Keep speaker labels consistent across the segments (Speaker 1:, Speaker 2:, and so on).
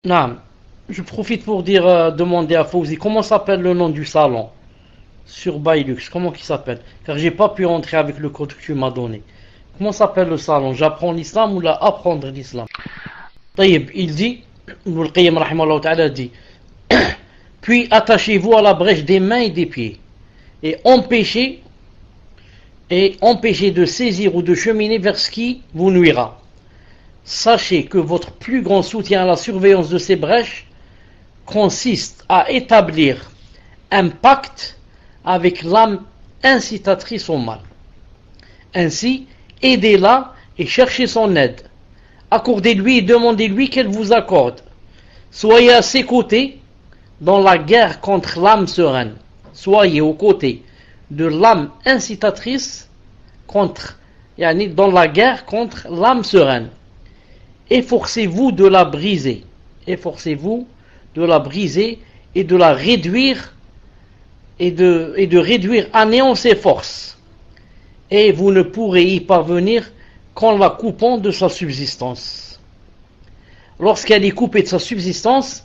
Speaker 1: Non, je profite pour demander à Fauzi comment s'appelle le nom du salon sur Bailux, comment il s'appelle? Car j'ai pas pu entrer avec le code que tu m'as donné. Comment s'appelle le salon? J'apprends l'islam ou là apprendre l'islam? طيب, il dit, Ibn al-Qayyim rahimahullah ta'ala dit, puis attachez-vous à la brèche des mains et des pieds et empêchez de saisir ou de cheminer vers ce qui vous nuira. Sachez que votre plus grand soutien à la surveillance de ces brèches consiste à établir un pacte avec l'âme incitatrice au mal. Ainsi, aidez-la et cherchez son aide. Accordez-lui et demandez-lui qu'elle vous accorde. Soyez à ses côtés dans la guerre contre l'âme sereine. Soyez aux côtés de l'âme incitatrice dans la guerre contre l'âme sereine. Efforcez-vous de la briser. Efforcez-vous de la briser et de la réduire et de réduire à néant ses forces. Et vous ne pourrez y parvenir qu'en la coupant de sa subsistance. Lorsqu'elle est coupée de sa subsistance,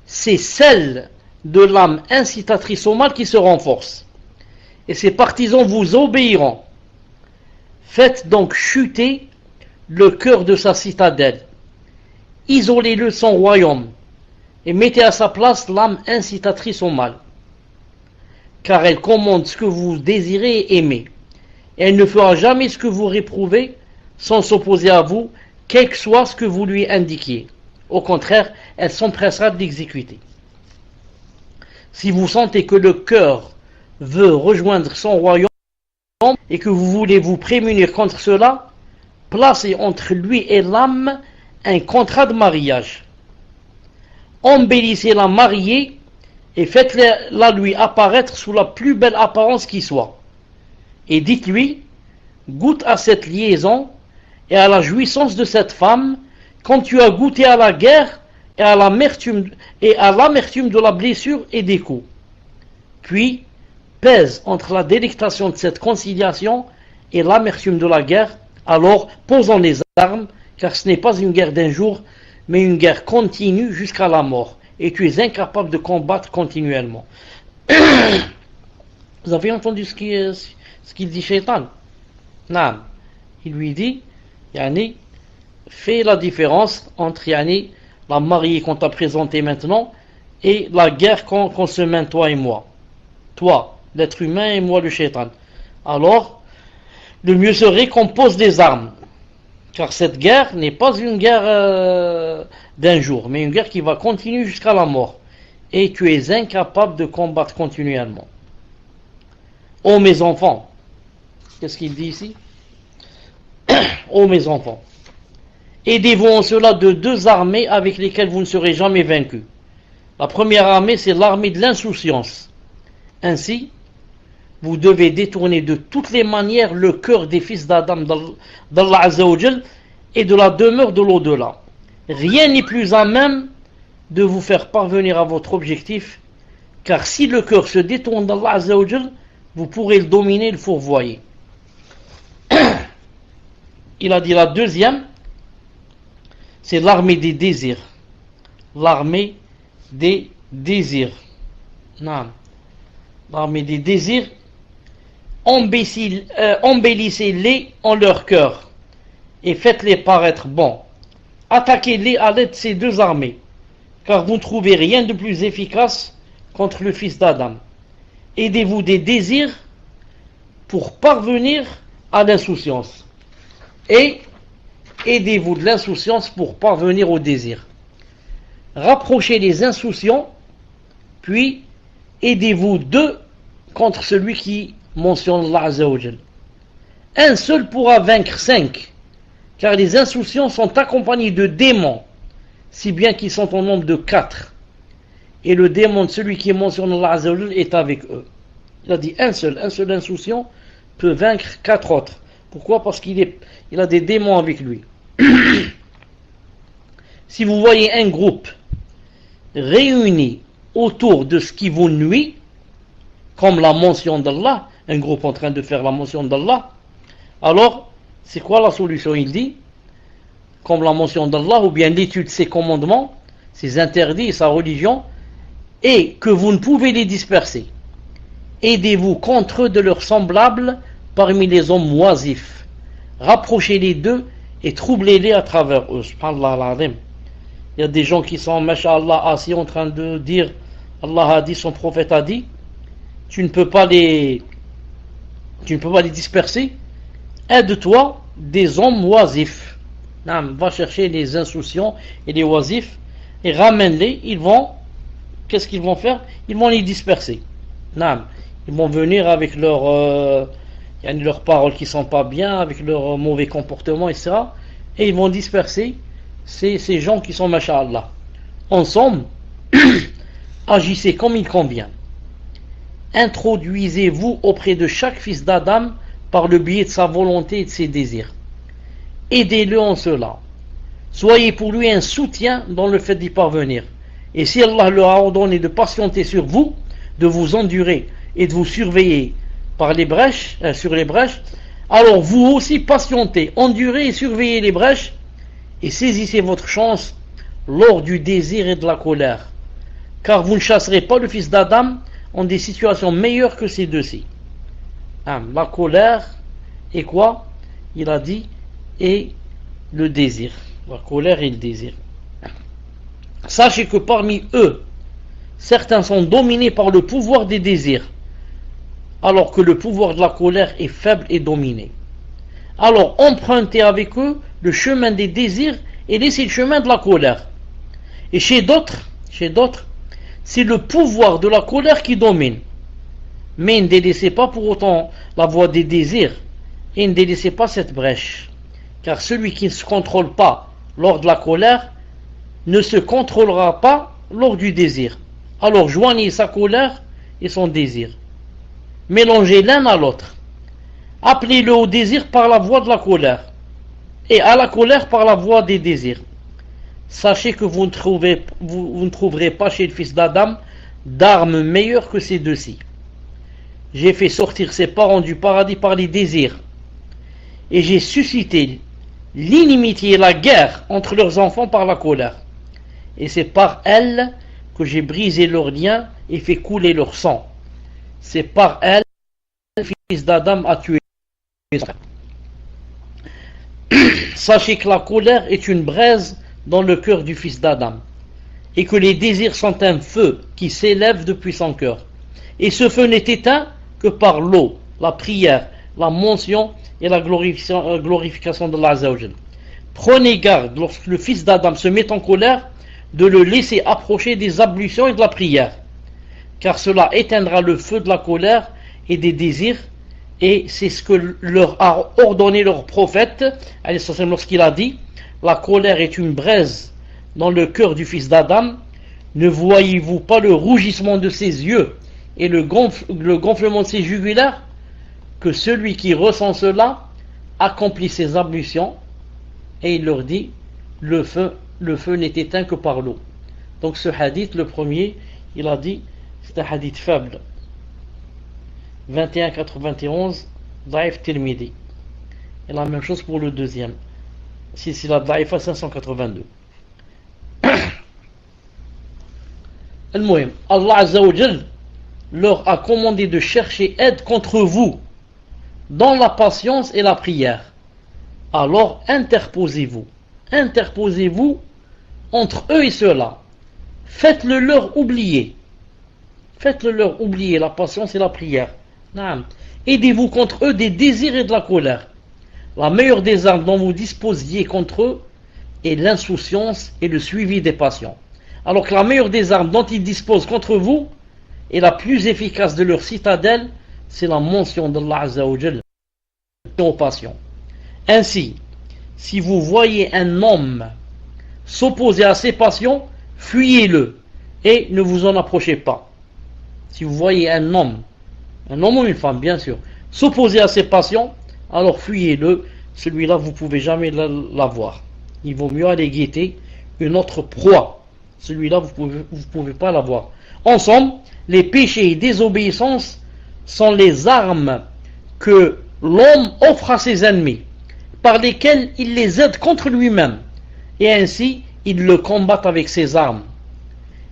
Speaker 1: c'est celle de l'âme incitatrice au mal qui se renforce. Et ses partisans vous obéiront. Faites donc chuter le cœur de sa citadelle. Isolez-le de son royaume et mettez à sa place l'âme incitatrice au mal. Car elle commande ce que vous désirez et aimez. Et elle ne fera jamais ce que vous réprouvez sans s'opposer à vous, quel que soit ce que vous lui indiquiez. Au contraire, elle s'empressera de l'exécuter. Si vous sentez que le cœur veut rejoindre son royaume et que vous voulez vous prémunir contre cela, placez entre lui et l'âme un contrat de mariage. Embellissez la mariée et faites-la lui apparaître sous la plus belle apparence qui soit. Et dites-lui, goûte à cette liaison et à la jouissance de cette femme, comme tu as goûté à la guerre et à l'amertume de la blessure et des coups. Puis, pèse entre la délectation de cette conciliation et l'amertume de la guerre, alors posons les armes, car ce n'est pas une guerre d'un jour, mais une guerre continue jusqu'à la mort, et tu es incapable de combattre continuellement. Vous avez entendu ce qu'il dit Shaitan? Non. Il lui dit, Yani, fais la différence entre Yani, la mariée qu'on t'a présentée maintenant et la guerre qu'on se mène toi et moi. Toi, l'être humain, et moi, le Shaitan. Alors, le mieux serait qu'on pose des armes. Car cette guerre n'est pas une guerre d'un jour, mais une guerre qui va continuer jusqu'à la mort. Et tu es incapable de combattre continuellement. Ô mes enfants, qu'est-ce qu'il dit ici? Ô mes enfants, aidez-vous en cela de deux armées avec lesquelles vous ne serez jamais vaincus. La première armée, c'est l'armée de l'insouciance. Ainsi, vous devez détourner de toutes les manières le cœur des fils d'Adam d'Allah Azza wa Jal et de la demeure de l'au-delà. Rien n'est plus à même de vous faire parvenir à votre objectif, car si le cœur se détourne d'Allah Azza wa Jal, vous pourrez le dominer et le fourvoyer. Il a dit la deuxième, c'est l'armée des désirs. L'armée des désirs. Non. L'armée des désirs, embellissez-les en leur cœur et faites-les paraître bons. Attaquez-les à l'aide de ces deux armées, car vous ne trouvez rien de plus efficace contre le fils d'Adam. Aidez-vous des désirs pour parvenir à l'insouciance. Et aidez-vous de l'insouciance pour parvenir au désir. Rapprochez les insouciants, puis aidez-vous d'eux contre celui qui mentionne Allah Azza wa Jal. Un seul pourra vaincre 5, car les insouciants sont accompagnés de démons, si bien qu'ils sont au nombre de 4. Et le démon de celui qui mentionne Allah Azza wa Jal est avec eux. Il a dit un seul insouciant peut vaincre 4 autres. Pourquoi? Parce qu'il a des démons avec lui. Si vous voyez un groupe réuni autour de ce qui vous nuit, comme la mention d'Allah, un groupe en train de faire la mention d'Allah, alors c'est quoi la solution? Il dit, comme la mention d'Allah ou bien l'étude de ses commandements, ses interdits, sa religion, et que vous ne pouvez les disperser. Aidez-vous contre eux de leurs semblables parmi les hommes oisifs. Rapprochez-les d'eux et troublez-les à travers eux. Subhanallah al-Azim. Il y a des gens qui sont, masha'Allah, assis en train de dire Allah a dit, son prophète a dit. Tu ne peux pas les disperser. Aide-toi des hommes oisifs. Va chercher les insouciants et les oisifs et ramène-les. Qu'est-ce qu'ils vont faire? Ils vont les disperser. Ils vont venir avec leurs paroles qui ne sont pas bien, avec leur mauvais comportement, etc. Et ils vont disperser ces gens qui sont masha'Allah. Ensemble, agissez comme il convient. Introduisez-vous auprès de chaque fils d'Adam par le biais de sa volonté et de ses désirs. Aidez-le en cela. Soyez pour lui un soutien dans le fait d'y parvenir. Et si Allah leur a ordonné de patienter sur vous, de vous endurer et de vous surveiller sur les brèches, alors vous aussi patientez, endurez et surveillez les brèches et saisissez votre chance lors du désir et de la colère, car vous ne chasserez pas le fils d'Adam en des situations meilleures que ces deux-ci. La colère et quoi? Il a dit, et le désir. La colère et le désir. Sachez que parmi eux, certains sont dominés par le pouvoir des désirs, alors que le pouvoir de la colère est faible et dominé. Alors empruntez avec eux le chemin des désirs et laissez le chemin de la colère. Et chez d'autres, c'est le pouvoir de la colère qui domine. Mais ne délaissez pas pour autant la voie des désirs et ne délaissez pas cette brèche. Car celui qui ne se contrôle pas lors de la colère ne se contrôlera pas lors du désir. Alors joignez sa colère et son désir. Mélangez l'un à l'autre. Appelez-le au désir par la voie de la colère et à la colère par la voie des désirs. Sachez que vous ne trouverez pas chez le fils d'Adam d'armes meilleures que ces deux-ci. J'ai fait sortir ses parents du paradis par les désirs, et j'ai suscité l'inimitié et la guerre entre leurs enfants par la colère. Et c'est par elle que j'ai brisé leurs liens et fait couler leur sang. C'est par elle que le fils d'Adam a tué son frère. Sachez que la colère est une braise dans le cœur du fils d'Adam, et que les désirs sont un feu qui s'élève depuis son cœur. Et ce feu n'est éteint que par l'eau, la prière, la mention et la glorification de Allah Azza wa Jal. Prenez garde, lorsque le fils d'Adam se met en colère, de le laisser approcher des ablutions et de la prière, car cela éteindra le feu de la colère et des désirs, et c'est ce que leur a ordonné leur prophète, lorsqu'il a dit: la colère est une braise dans le cœur du fils d'Adam. Ne voyez-vous pas le rougissement de ses yeux et le gonflement de ses jugulaires? Que celui qui ressent cela accomplit ses ablutions. Et il leur dit: le feu n'est éteint que par l'eau. Donc ce hadith, le premier, il a dit, c'est un hadith faible. 2191, Daif Tirmidhi. Et la même chose pour le deuxième. Si c'est la Daif à 582. Al-Muhim, Allah Azza wa Jal leur a commandé de chercher aide contre vous dans la patience et la prière. Alors interposez-vous entre eux et ceux-là. Faites-le leur oublier. La patience et la prière. Aidez-vous contre eux des désirs et de la colère. La meilleure des armes dont vous disposiez contre eux est l'insouciance et le suivi des passions. Alors que la meilleure des armes dont ils disposent contre vous et la plus efficace de leur citadelle, c'est la mention d'Allah Azza wa Jal aux passions. Ainsi, si vous voyez un homme s'opposer à ses passions, fuyez-le et ne vous en approchez pas. Si vous voyez un homme ou une femme bien sûr, s'opposer à ses passions, alors fuyez-le. Celui-là vous ne pouvez jamais l'avoir. Il vaut mieux aller guetter une autre proie. Celui-là vous pouvez pas l'avoir. Ensemble, les péchés et désobéissances sont les armes que l'homme offre à ses ennemis, par lesquelles il les aide contre lui-même, et ainsi il le combat avec ses armes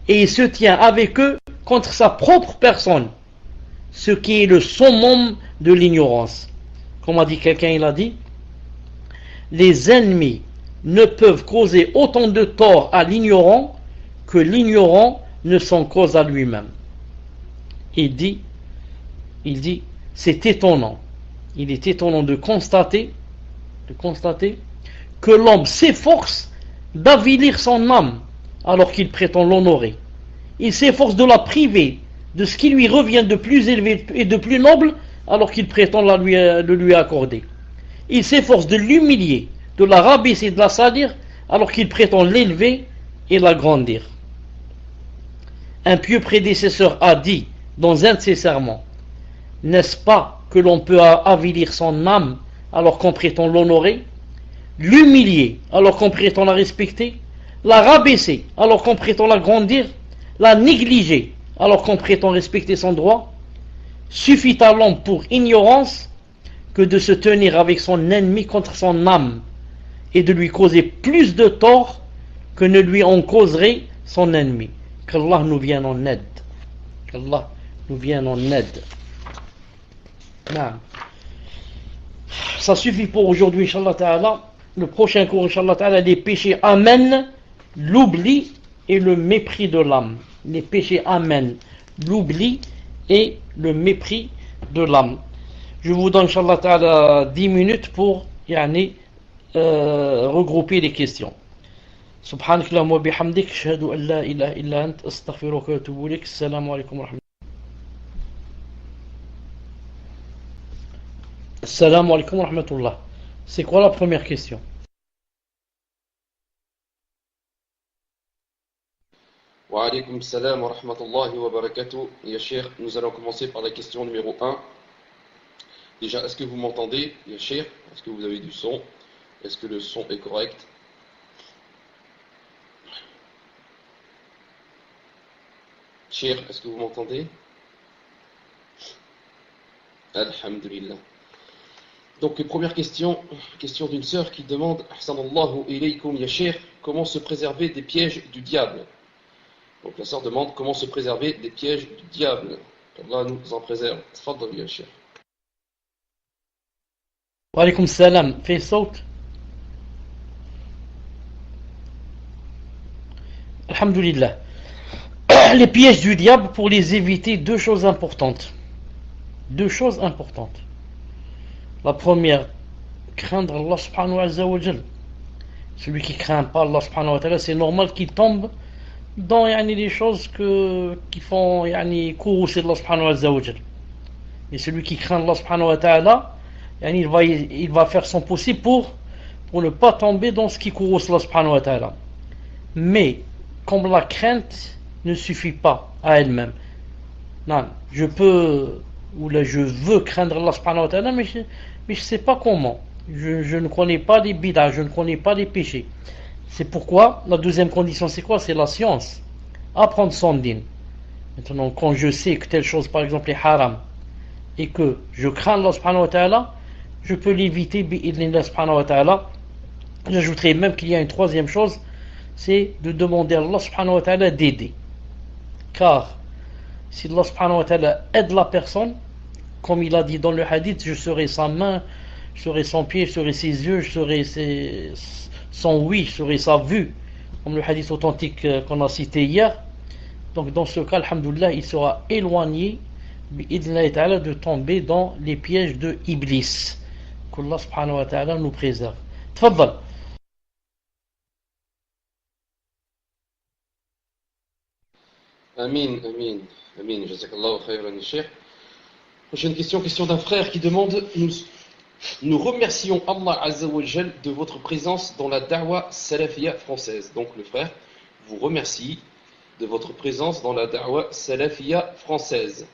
Speaker 1: et il se tient avec eux contre sa propre personne, ce qui est le summum de l'ignorance. Comme a dit quelqu'un, il a dit, les ennemis ne peuvent causer autant de tort à l'ignorant que l'ignorant ne s'en cause à lui-même. Il dit, c'est étonnant. Il est étonnant de constater que l'homme s'efforce d'avilir son âme alors qu'il prétend l'honorer. Il s'efforce de la priver de ce qui lui revient de plus élevé et de plus noble alors qu'il prétend le lui accorder. Il s'efforce de l'humilier, de la rabaisser, de la salir alors qu'il prétend l'élever et l'agrandir. Un pieux prédécesseur a dit dans un de ses sermons, n'est-ce pas que l'on peut avilir son âme alors qu'on prétend l'honorer, l'humilier alors qu'on prétend la respecter, la rabaisser alors qu'on prétend l'agrandir, la négliger alors qu'on prétend respecter son droit? Suffit à l'homme pour ignorance que de se tenir avec son ennemi contre son âme et de lui causer plus de tort que ne lui en causerait son ennemi. Qu'Allah nous vienne en aide. Qu'Allah nous vienne en aide. Non. Ça suffit pour aujourd'hui, Inch'Allah Ta'ala. Le prochain cours, Inch'Allah Ta'ala, les péchés amènent l'oubli et le mépris de l'âme. Les péchés amènent l'oubli et le mépris de l'âme. Je vous donne, Inch'Allah Ta'ala, 10 minutes pour regrouper les questions. سبحانك اللهم وبحمدك أشهد أن لا إله إلا أنت أستغفرك وأتوب إليك السلام عليكم ورحمة الله. Assalamu alaikum wa rahmatullah. C'est quoi la première question?
Speaker 2: Wa alaykum salam wa rahmatullahi wa barakatuh. Ya Cheikh, nous allons commencer par la question numéro 1. Déjà, est-ce que vous m'entendez, Ya Cheikh? Est-ce que vous avez du son? Est-ce que le son est correct? Cheikh, est-ce que vous m'entendez? Alhamdulillah. Donc, première question d'une sœur qui demande, Ahsanallahu ilaykum ya Cheikh, comment se préserver des pièges du diable? Donc, la sœur demande comment se préserver des pièges du diable. qu'Allah nous en préserve. Tfaddal ya Cheikh.
Speaker 1: Wa alaykum salam. Fais saute. Alhamdulillah. Les pièges du diable, pour les éviter, deux choses importantes. La première, craindre Allah subhanahu wa ta'ala. Celui qui craint pas Allah subhanahu wa ta'ala, c'est normal qu'il tombe dans les choses qui font courroucer Allah subhanahu wa ta'ala. Et celui qui craint Allah subhanahu wa ta'ala, il va faire son possible pour ne pas tomber dans ce qui courrouce Allah subhanahu wa ta'ala. Mais comme la crainte ne suffit pas à elle-même, non, je veux craindre Allah subhanahu wa ta'ala, mais je ne sais pas comment. Je ne connais pas les bid'ah, je ne connais pas les péchés. C'est pourquoi la deuxième condition, c'est quoi? C'est la science. Apprendre son din. Maintenant, quand je sais que telle chose, par exemple, est haram, et que je crains Allah subhanahu wa ta'ala, je peux l'éviter bi'idhnillah subhanahu wa ta'ala. J'ajouterai même qu'il y a une troisième chose, c'est de demander à Allah subhanahu wa ta'ala d'aider. Car si Allah subhanahu wa ta'ala aide la personne, comme il a dit dans le hadith, je serai sa main, je serai son pied, je serai ses yeux, je serai son oui, je serai sa vue, comme le hadith authentique qu'on a cité hier. Donc dans ce cas, alhamdoulilah, il sera éloigné de tomber dans les pièges de Iblis. Qu'Allah subhanahu wa ta'ala nous préserve. Tfaddal.
Speaker 2: Amin, amin, amin. Jazakallahu khayran, Cheikh. Prochaine question d'un frère qui demande, nous remercions Allah Azza wa Jal de votre présence dans la da'wa salafiyya française. Donc le frère vous remercie de votre présence dans la da'wa salafiyya française.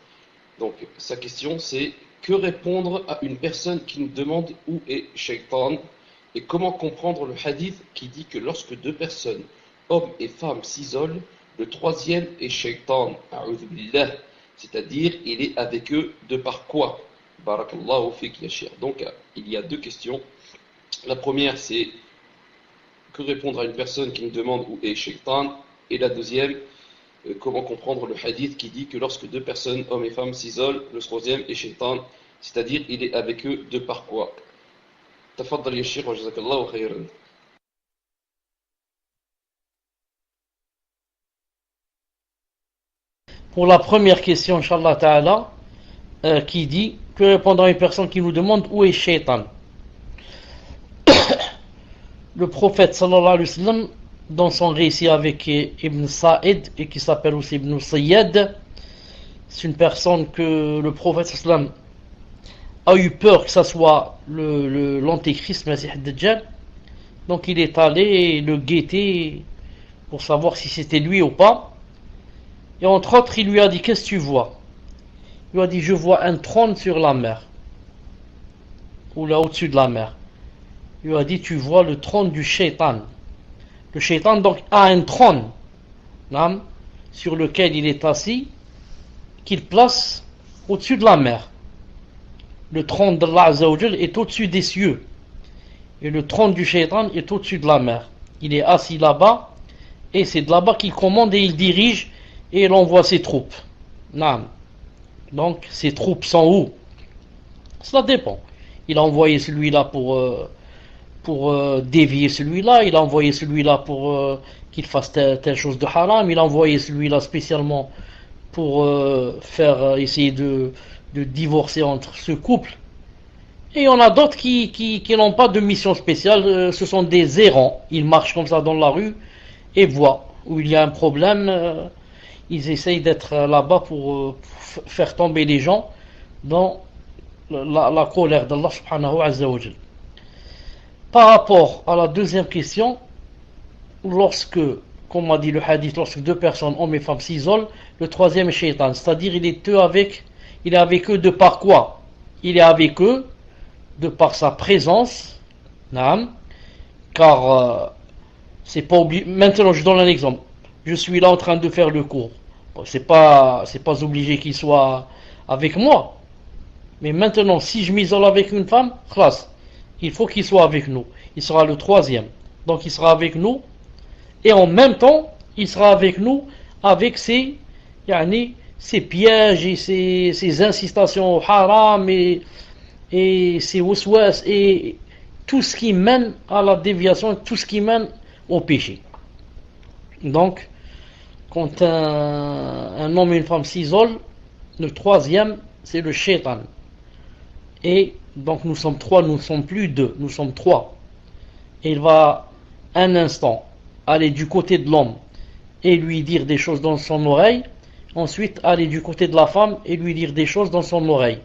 Speaker 2: Donc sa question c'est, que répondre à une personne qui nous demande où est Shaitan et comment comprendre le hadith qui dit que lorsque deux personnes, hommes et femmes, s'isolent, le troisième est Shaitan, a'udhu billah, c'est-à-dire il est avec eux de par quoi? Barakallahu fik ya Cheikh. Donc il y a deux questions. La première c'est que répondre à une personne qui nous demande où est Shaitan? Et la deuxième, comment comprendre le hadith qui dit que lorsque deux personnes, hommes et femmes, s'isolent, le troisième est Shaitan, c'est-à-dire il est avec eux de par quoi? Tafaddal ya Sheikh wa jazakallahu khayran.
Speaker 1: Pour la première question, Inch'Allah Ta'ala, qui dit que pendant une personne qui nous demande où est Shaitan, le prophète sallallahu alayhi wa sallam, dans son récit avec Ibn Sa'id, et qui s'appelle aussi Ibn Sayyad, c'est une personne que le prophète sallallahu alayhi wa sallam a eu peur que ça soit l'antéchrist, Masih ad-Dajjal. Donc il est allé le guetter pour savoir si c'était lui ou pas. Et entre autres, il lui a dit: qu'est-ce que tu vois? Il lui a dit: je vois un trône sur la mer, ou là au-dessus de la mer. Il lui a dit: tu vois le trône du shaitan. Le shaitan donc a un trône sur lequel il est assis, qu'il place au-dessus de la mer. Le trône d'Allah Azza wa Jal est au-dessus des cieux, et le trône du shaitan est au-dessus de la mer. Il est assis là-bas, et c'est de là-bas qu'il commande et il dirige, et il envoie ses troupes. Donc ses troupes sont où? Cela dépend. Il a envoyé celui-là pour dévier celui-là, il a envoyé celui-là pour qu'il fasse telle chose de haram, il a envoyé celui-là spécialement pour essayer de divorcer entre ce couple. Et il y en a d'autres qui n'ont pas de mission spéciale, ce sont des errants. Ils marchent comme ça dans la rue et voient où il y a un problème. Ils essayent d'être là-bas pour faire tomber les gens dans la colère d'Allah subhanahu wa ta'ala. Par rapport à la deuxième question, lorsque, comme a dit le hadith, lorsque deux personnes, hommes et femmes, s'isolent, le troisième est shaitan, c'est-à-dire il est avec eux de par quoi? Il est avec eux de par sa présence, car c'est pas obligé. Maintenant, je donne un exemple. Je suis là en train de faire le cours. Bon, c'est pas obligé qu'il soit avec moi. Mais maintenant, si je m'isole avec une femme, khlas, il faut qu'il soit avec nous. Il sera le troisième. Donc il sera avec nous. Et en même temps, il sera avec nous avec ses pièges et ses incitations au haram et ses waswas et tout ce qui mène à la déviation, tout ce qui mène au péché. Donc, quand un homme et une femme s'isolent, le troisième, c'est le shaitan. Et donc nous sommes trois, nous ne sommes plus deux, nous sommes trois. Et il va un instant aller du côté de l'homme et lui dire des choses dans son oreille, ensuite aller du côté de la femme et lui dire des choses dans son oreille,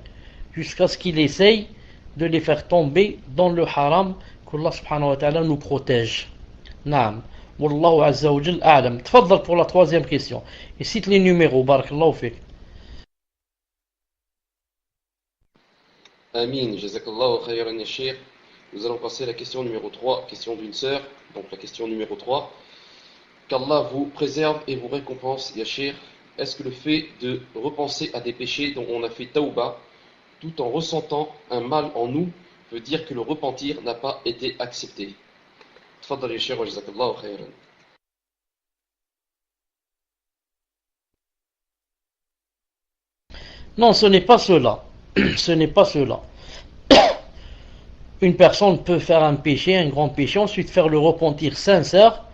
Speaker 1: jusqu'à ce qu'il essaye de les faire tomber dans le haram, qu'Allah subhanahu wa ta'ala nous protège. Naam. Wallahu azza wa jal a'lam. Tfaddal pour la troisième question. Et cite les numéros, barakallahu fik.
Speaker 2: Amin, jazakallahu khayran ya Sheikh. Nous allons passer à la question numéro 3, question d'une sœur. Donc la question numéro 3. Qu'Allah vous préserve et vous récompense, ya Sheikh. Est-ce que le fait de repenser à des péchés dont on a fait tauba, tout en ressentant un mal en nous, veut dire que le repentir n'a pas été accepté? Tfaddal ya Sheikh wa jazakallahu khayran.
Speaker 1: Non, ce n'est pas cela. Ce n'est pas cela. Une personne peut faire un péché, un grand péché, ensuite faire le repentir sincère,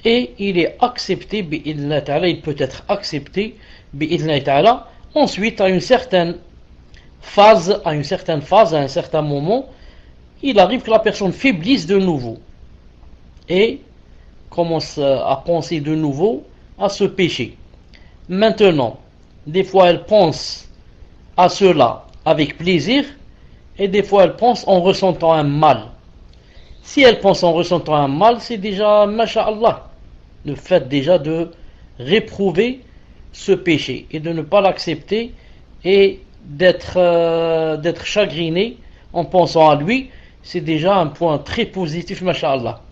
Speaker 1: et il est accepté, bi'idhnillah ta'ala, il peut être accepté, bi'idhnillah ta'ala, ensuite à une certaine phase, à un certain moment, il arrive que la personne faiblisse de nouveau, et commence à penser de nouveau à ce péché. Maintenant, des fois elle pense à cela avec plaisir, et des fois elle pense en ressentant un mal. Si elle pense en ressentant un mal, c'est déjà, masha'Allah, le fait déjà de réprouver ce péché et de ne pas l'accepter et d'être chagriné en pensant à lui, c'est déjà un point très positif, masha'Allah.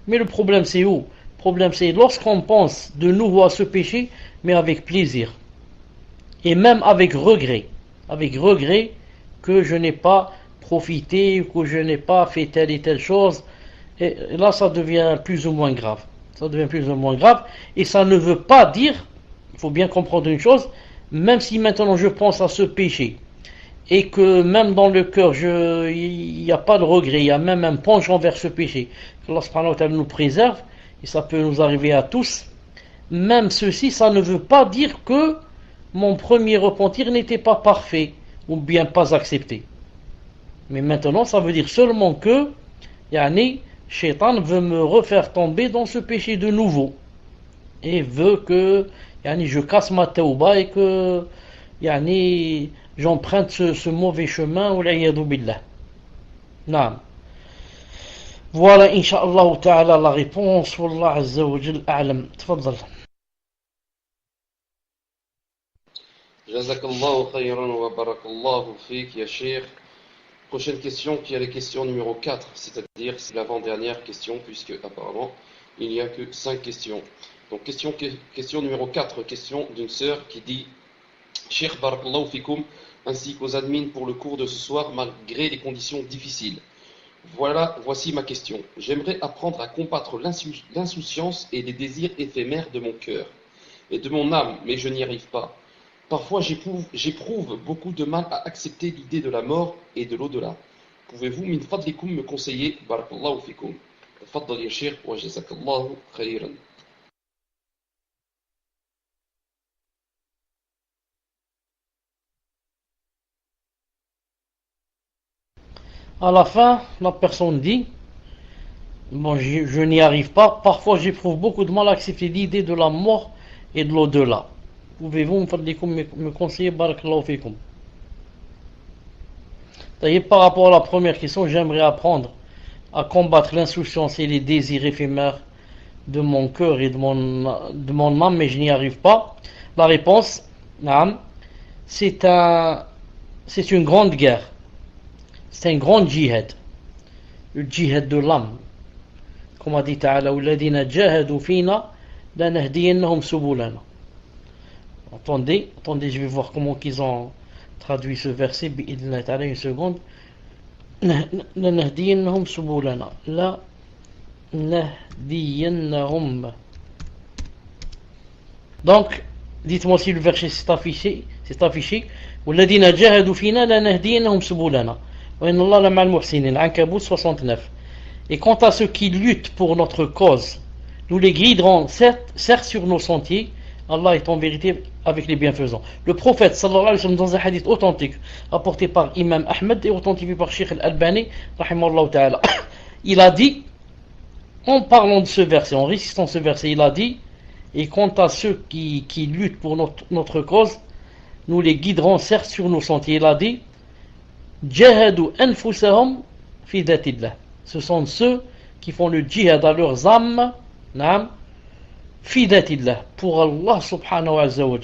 Speaker 1: Mais le problème c'est où? Le problème c'est lorsqu'on pense de nouveau à ce péché, mais avec plaisir et même avec regret que je n'ai pas profité, que je n'ai pas fait telle et telle chose, Et là, ça devient plus ou moins grave. Ça devient plus ou moins grave. Et ça ne veut pas dire, il faut bien comprendre une chose, même si maintenant je pense à ce péché, et que même dans le cœur, il n'y a pas de regret, il y a même un penchant vers ce péché, que Allah subhanahu wa ta'ala nous préserve, et ça peut nous arriver à tous, même ceci, ça ne veut pas dire que mon premier repentir n'était pas parfait, ou bien pas accepté. Mais maintenant, ça veut dire seulement que, yani, Shaitan veut me refaire tomber dans ce péché de nouveau, et veut que yani, je casse ma tauba et que yani, j'emprunte ce mauvais chemin, wal'iyadu billah. Naam. Voilà, incha'Allah ta'ala, la réponse. Wallah azza wa jal a'lam. Tfaddal.
Speaker 2: Jazakallahu khayran wa barakallahu fik, ya Cheikh. Prochaine question qui est la question numéro 4, c'est-à-dire c'est l'avant-dernière question, puisque apparemment il n'y a que 5 questions. Donc question numéro 4, question d'une sœur qui dit: Cheikh barakallahu fikoum, ainsi qu'aux admins pour le cours de ce soir, malgré les conditions difficiles. Voici ma question. J'aimerais apprendre à combattre l'insouciance et les désirs éphémères de mon cœur et de mon âme, mais je n'y arrive pas. Parfois, j'éprouve beaucoup de mal à accepter l'idée de la mort et de l'au-delà. Pouvez-vous, min fadlikum, me conseiller? Barakallahu fikoum. Tafaddal ya Cheikh wa jazakallahu khayran.
Speaker 1: À la fin, la personne dit: bon, je n'y arrive pas. Parfois, j'éprouve beaucoup de mal à accepter l'idée de la mort et de l'au-delà. Pouvez-vous me conseiller? Barakallahu fikum. D'ailleurs, par rapport à la première question, j'aimerais apprendre à combattre l'insouciance et les désirs éphémères de mon cœur et de mon âme, mais je n'y arrive pas. La réponse, c'est une grande guerre. C'est un grand djihad. Le djihad de l'âme. Comme a dit Ta'ala: وَالَّذِينَ جَاهَدُوا فِينَا لَنَهْدِيَنَّهُمْ سُبُلَنَا. Attendez, je vais voir comment ils ont traduit ce verset. Bi'idhnillah ta'ala, une seconde. لَنَهْدِيَنَّهُمْ سُبُلَنَا. لَنَهْدِيَنَّهُمْ. Donc, dites-moi si le verset s'est affiché. وَالَّذِينَ جَاهَدُوا فِينَا لَنَهْدِيَنَّهُم سُبُلَنَا وَإِنَّ اللَّهَ لَمَعَ الْمُحْسِنِينَ. Ankabut 69. Et quant à ceux qui luttent pour notre cause, nous les guiderons certes sur nos sentiers. Allah est en vérité avec les bienfaisants. Le prophète sallallahu alayhi wa sallam, dans un hadith authentique rapporté par Imam Ahmed et authentifié par Sheikh Al-Albani rahimahullah ta'ala, il a dit, en parlant de ce verset, en récitant ce verset, il a dit: et quant à ceux qui luttent pour notre cause, nous les guiderons certes sur nos sentiers. Il a dit: Jahadu anfusahum fi dhatillah. Ce sont ceux qui font le djihad à leurs âmes, fi dhatillah, pour Allah subhanahu wa ta'ala.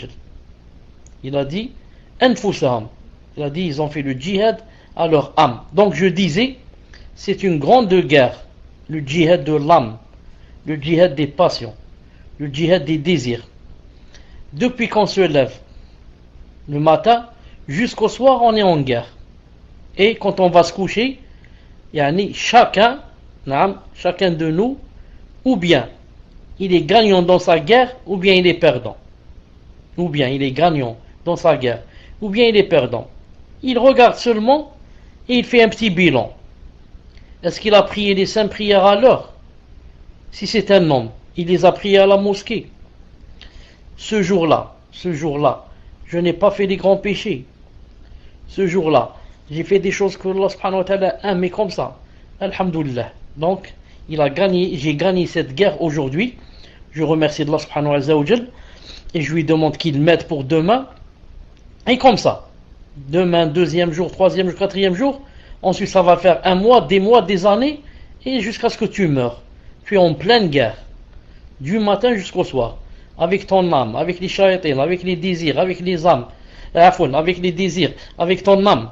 Speaker 1: Il a dit anfusahum. Il a dit ils ont fait le djihad à leur âme. Donc je disais, c'est une grande guerre, le djihad de l'âme, le djihad des passions, le djihad des désirs. Depuis qu'on se lève le matin jusqu'au soir, on est en guerre. Et quand on va se coucher, chacun de nous, ou bien il est gagnant dans sa guerre, ou bien il est perdant. Ou bien il est gagnant dans sa guerre, ou bien il est perdant. Il regarde seulement et il fait un petit bilan. Est-ce qu'il a prié les 5 prières à l'heure? Si c'est un homme, il les a priées à la mosquée. Ce jour-là, je n'ai pas fait des grands péchés. Ce jour-là, j'ai fait des choses que Allah subhanahu wa ta'ala aime, mais comme ça. Alhamdulillah. Donc, j'ai gagné cette guerre aujourd'hui. Je remercie Allah subhanahu wa ta'ala et je lui demande qu'il m'aide pour demain. Et comme ça, demain, 2e jour, 3e jour, 4e jour, ensuite ça va faire un mois, des années, et jusqu'à ce que tu meurs. Tu es en pleine guerre, du matin jusqu'au soir, avec ton âme, avec les shayatins, avec les désirs, avec les âmes, avec les désirs, avec ton âme.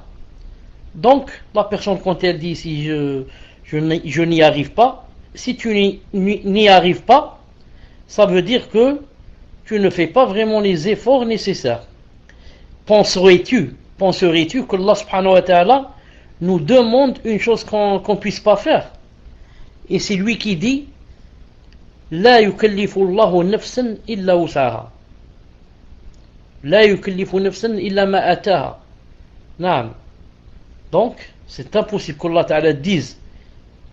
Speaker 1: Donc, la personne, quand elle dit si je n'y arrive pas, si tu n'y arrives pas, ça veut dire que tu ne fais pas vraiment les efforts nécessaires. Penserais-tu que Allah subhanahu wa ta'ala nous demande une chose qu'on ne puisse pas faire? Et c'est lui qui dit لا يكلف الله نفسا إلا وسعها لا يكلف نفسا إلا ما أتاها. نعم. Donc c'est impossible qu'Allah Ta'ala dise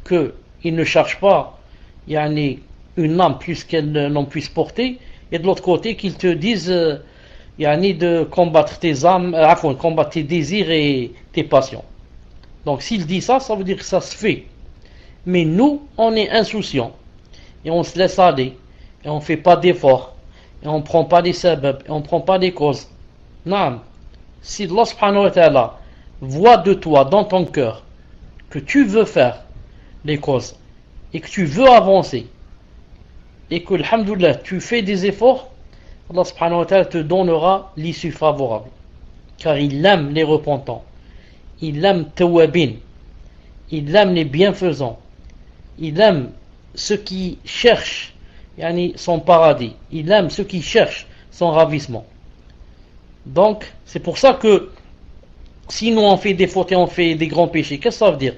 Speaker 1: qu'il ne charge pas yani, une âme plus qu'elle n'en puisse porter, et de l'autre côté qu'il te dise yani, de combattre tes âmes, combattre tes désirs et tes passions. Donc s'il dit ça, ça veut dire que ça se fait. Mais nous, on est insouciants, et on se laisse aller, et on ne fait pas d'efforts, et on ne prend pas des sabab, et on ne prend pas des causes. Non. Si Allah subhanahu wa ta'ala voit de toi, dans ton cœur, que tu veux faire les causes, et que tu veux avancer, et que, alhamdoulilah, tu fais des efforts, Allah subhanahu wa ta'ala te donnera l'issue favorable. Car il aime les repentants, il aime tawabin, il aime les bienfaisants, il aime ceux qui cherchent yani, son paradis, il aime ceux qui cherchent son ravissement. Donc, c'est pour ça que si nous on fait des fautes et on fait des grands péchés, qu'est-ce que ça veut dire?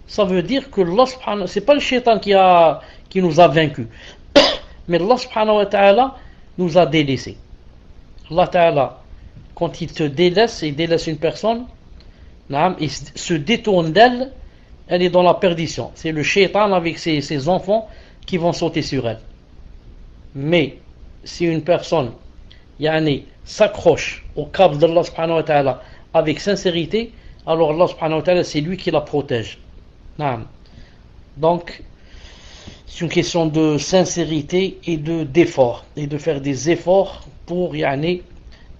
Speaker 1: Ça veut dire que Allah subhanahu, c'est pas le shaitan qui nous a vaincus, mais Allah subhanahu wa ta'ala nous a délaissés. Allah ta'ala, quand il te délaisse, il délaisse une personne, il se détourne d'elle, elle est dans la perdition. C'est le shaitan avec ses enfants qui vont sauter sur elle. Mais si une personne yani, s'accroche au câble d'Allah subhanahu wa ta'ala avec sincérité, alors Allah subhanahu wa ta'ala c'est lui qui la protège. Donc c'est une question de sincérité et d'effort, et de faire des efforts pour yani,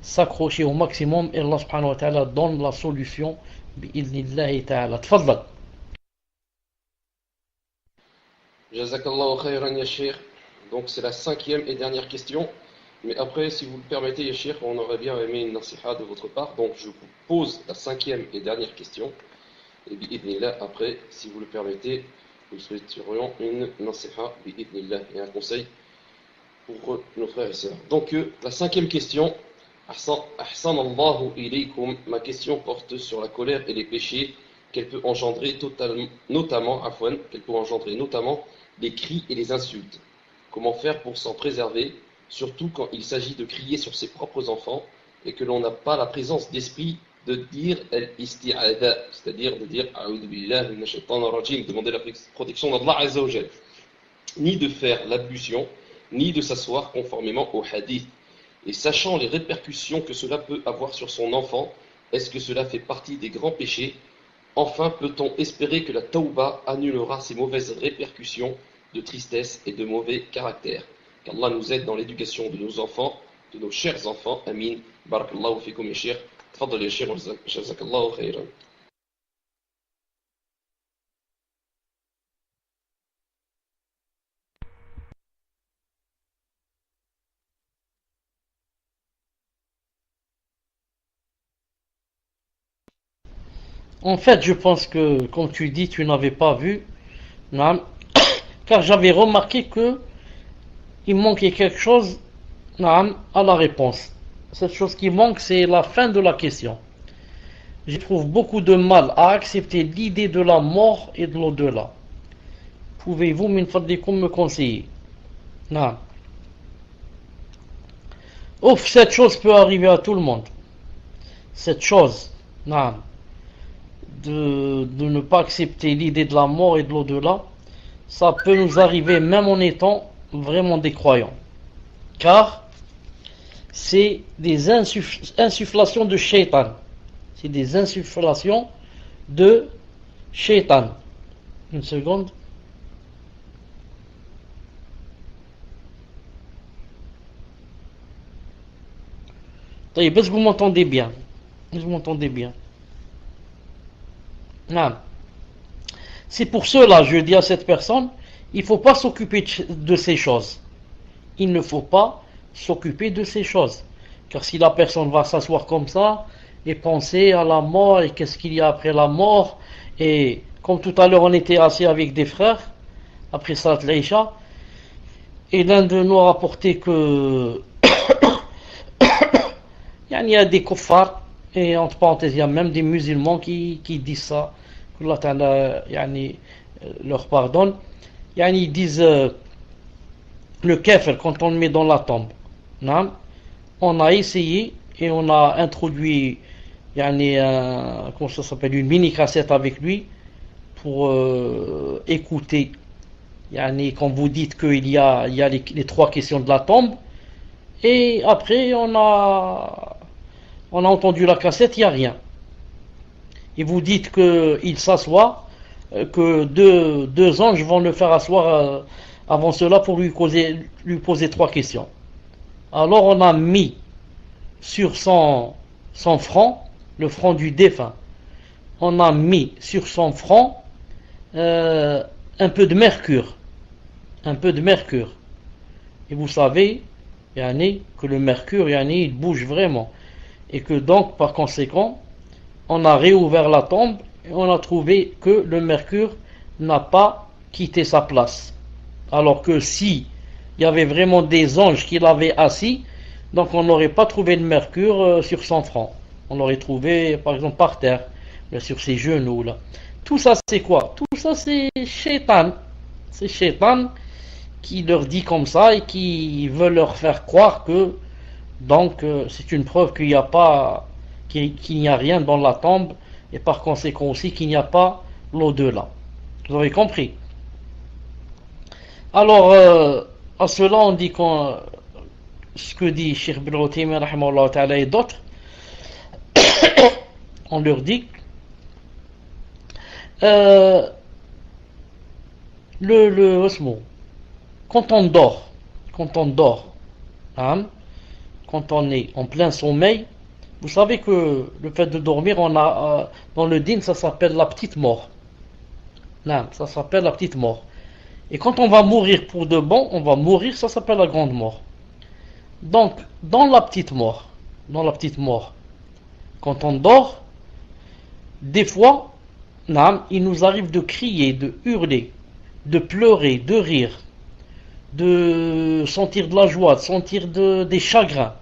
Speaker 1: s'accrocher au maximum, et Allah subhanahu wa ta'ala donne la solution bi'idhnillahi ta'ala. Tfaddal.
Speaker 2: Jazakallahu khayran ya Cheikh. Donc c'est la 5e et dernière question. Mais après, si vous le permettez, ya Cheikh, on aurait bien aimé une nasiha de votre part. Donc je vous pose la 5e et dernière question. Et bi'idhnillah, après, si vous le permettez, nous souhaiterions une nasiha bi'idhnillah et un conseil pour nos frères et sœurs. Donc la 5e question, Ahsan Allahu ilaykum, ma question porte sur la colère et les péchés qu'elle peut engendrer notamment les cris et les insultes. Comment faire pour s'en préserver, surtout quand il s'agit de crier sur ses propres enfants et que l'on n'a pas la présence d'esprit de dire al-isti'ada, c'est-à-dire de dire a'udhu billahi minash shaitanir rajim, demander la protection d'Allah Azza wa Jal, ni de faire l'ablution, ni de s'asseoir conformément au hadith. Et sachant les répercussions que cela peut avoir sur son enfant, est-ce que cela fait partie des grands péchés? Enfin, peut-on espérer que la tawba annulera ces mauvaises répercussions de tristesse et de mauvais caractère? Qu'Allah nous aide dans l'éducation de nos enfants, de nos chers enfants. Amin. Barakallahu fikum ya Cheikh. Tfaddal ya Cheikh, jazakallahu khayran.
Speaker 1: En fait, je pense que, comme tu dis, tu n'avais pas vu, non, car j'avais remarqué que il manquait quelque chose non, à la réponse. Cette chose qui manque, c'est la fin de la question. Je trouve beaucoup de mal à accepter l'idée de la mort et de l'au-delà. Pouvez-vous, min fadlikum, me conseiller? Non. Ouf, cette chose peut arriver à tout le monde. Cette chose, non, de ne pas accepter l'idée de la mort et de l'au-delà, ça peut nous arriver même en étant vraiment des croyants. Car c'est des insufflations de shaitan. C'est des insufflations de shaitan. Une seconde. Est-ce que vous m'entendez bien? Est-ce que vous m'entendez bien? Non. C'est pour cela, je dis à cette personne, il ne faut pas s'occuper de ces choses. Il ne faut pas s'occuper de ces choses. Car si la personne va s'asseoir comme ça et penser à la mort et qu'est-ce qu'il y a après la mort, et comme tout à l'heure on était assis avec des frères, après Salat al-Isha, et l'un de nous a rapporté que il y a des kuffars, et entre parenthèses il y a même des musulmans qui disent ça, que Allah Ta'ala leur pardonne, ils disent le kafir quand on le met dans la tombe. Non? On a essayé et on a introduit comment ça s'appelle, une mini cassette avec lui pour écouter. Quand vous dites qu'il y a les 3 questions de la tombe, et après on a entendu la cassette, il n'y a rien. Et vous dites qu'il s'assoit, que deux anges vont le faire asseoir avant cela pour lui poser 3 questions. Alors on a mis sur son front, le front du défunt, on a mis sur son front un peu de mercure. Un peu de mercure. Et vous savez, que le mercure, il bouge vraiment. Et que donc, par conséquent, on a réouvert la tombe et on a trouvé que le mercure n'a pas quitté sa place. Alors que si il y avait vraiment des anges qui l'avaient assis, donc on n'aurait pas trouvé le mercure sur son front. On l'aurait trouvé, par exemple, par terre, sur ses genoux. Là. Tout ça, c'est quoi? Tout ça, c'est Shaitan. C'est Shaitan qui leur dit comme ça et qui veut leur faire croire que donc c'est une preuve qu'il n'y a rien dans la tombe et par conséquent aussi qu'il n'y a pas l'au-delà. Vous avez compris? Alors à cela on dit ce que dit Cheikh Ibn Uthaymin rahimahullah ta'ala et d'autres, on leur dit quand on dort, hein, quand on est en plein sommeil, vous savez que le fait de dormir, on a dans le dîn, ça s'appelle la petite mort. Non, ça s'appelle la petite mort. Et quand on va mourir pour de bon, on va mourir, ça s'appelle la grande mort. Donc, dans la petite mort, quand on dort, des fois, il nous arrive de crier, de hurler, de pleurer, de rire, de sentir de la joie, de sentir des chagrins,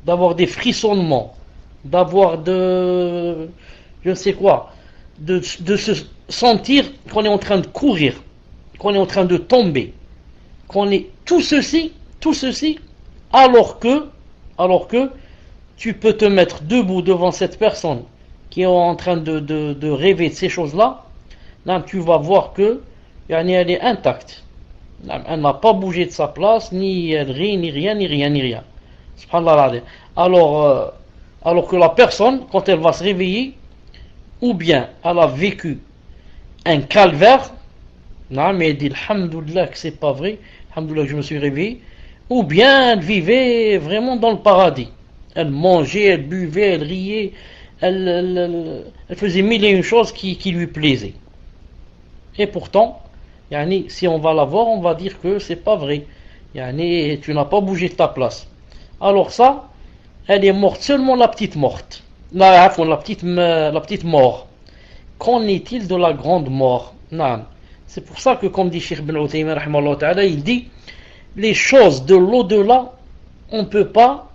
Speaker 1: d'avoir des frissonnements, d'avoir je ne sais quoi, de se sentir qu'on est en train de courir, qu'on est en train de tomber, qu'on est tout ceci, alors que tu peux te mettre debout devant cette personne qui est en train de rêver de ces choses-là, là tu vas voir que elle est intacte. Elle n'a pas bougé de sa place, ni elle rit, ni rien. Subhanallah. Alors que la personne, quand elle va se réveiller, ou bien elle a vécu un calvaire, mais elle dit alhamdoulilah que c'est pas vrai, alhamdoulilah que je me suis réveillé, ou bien elle vivait vraiment dans le paradis. Elle mangeait, elle buvait, elle riait, elle faisait mille et une choses qui lui plaisaient. Et pourtant, si on va la voir, on va dire que c'est pas vrai. Tu n'as pas bougé de ta place. Alors ça, elle est morte, seulement la petite morte. La petite mort. Qu'en est-il de la grande mort? C'est pour ça que, comme dit Cheikh Ibn Uthaymin, il dit les choses de l'au-delà, on ne peut pas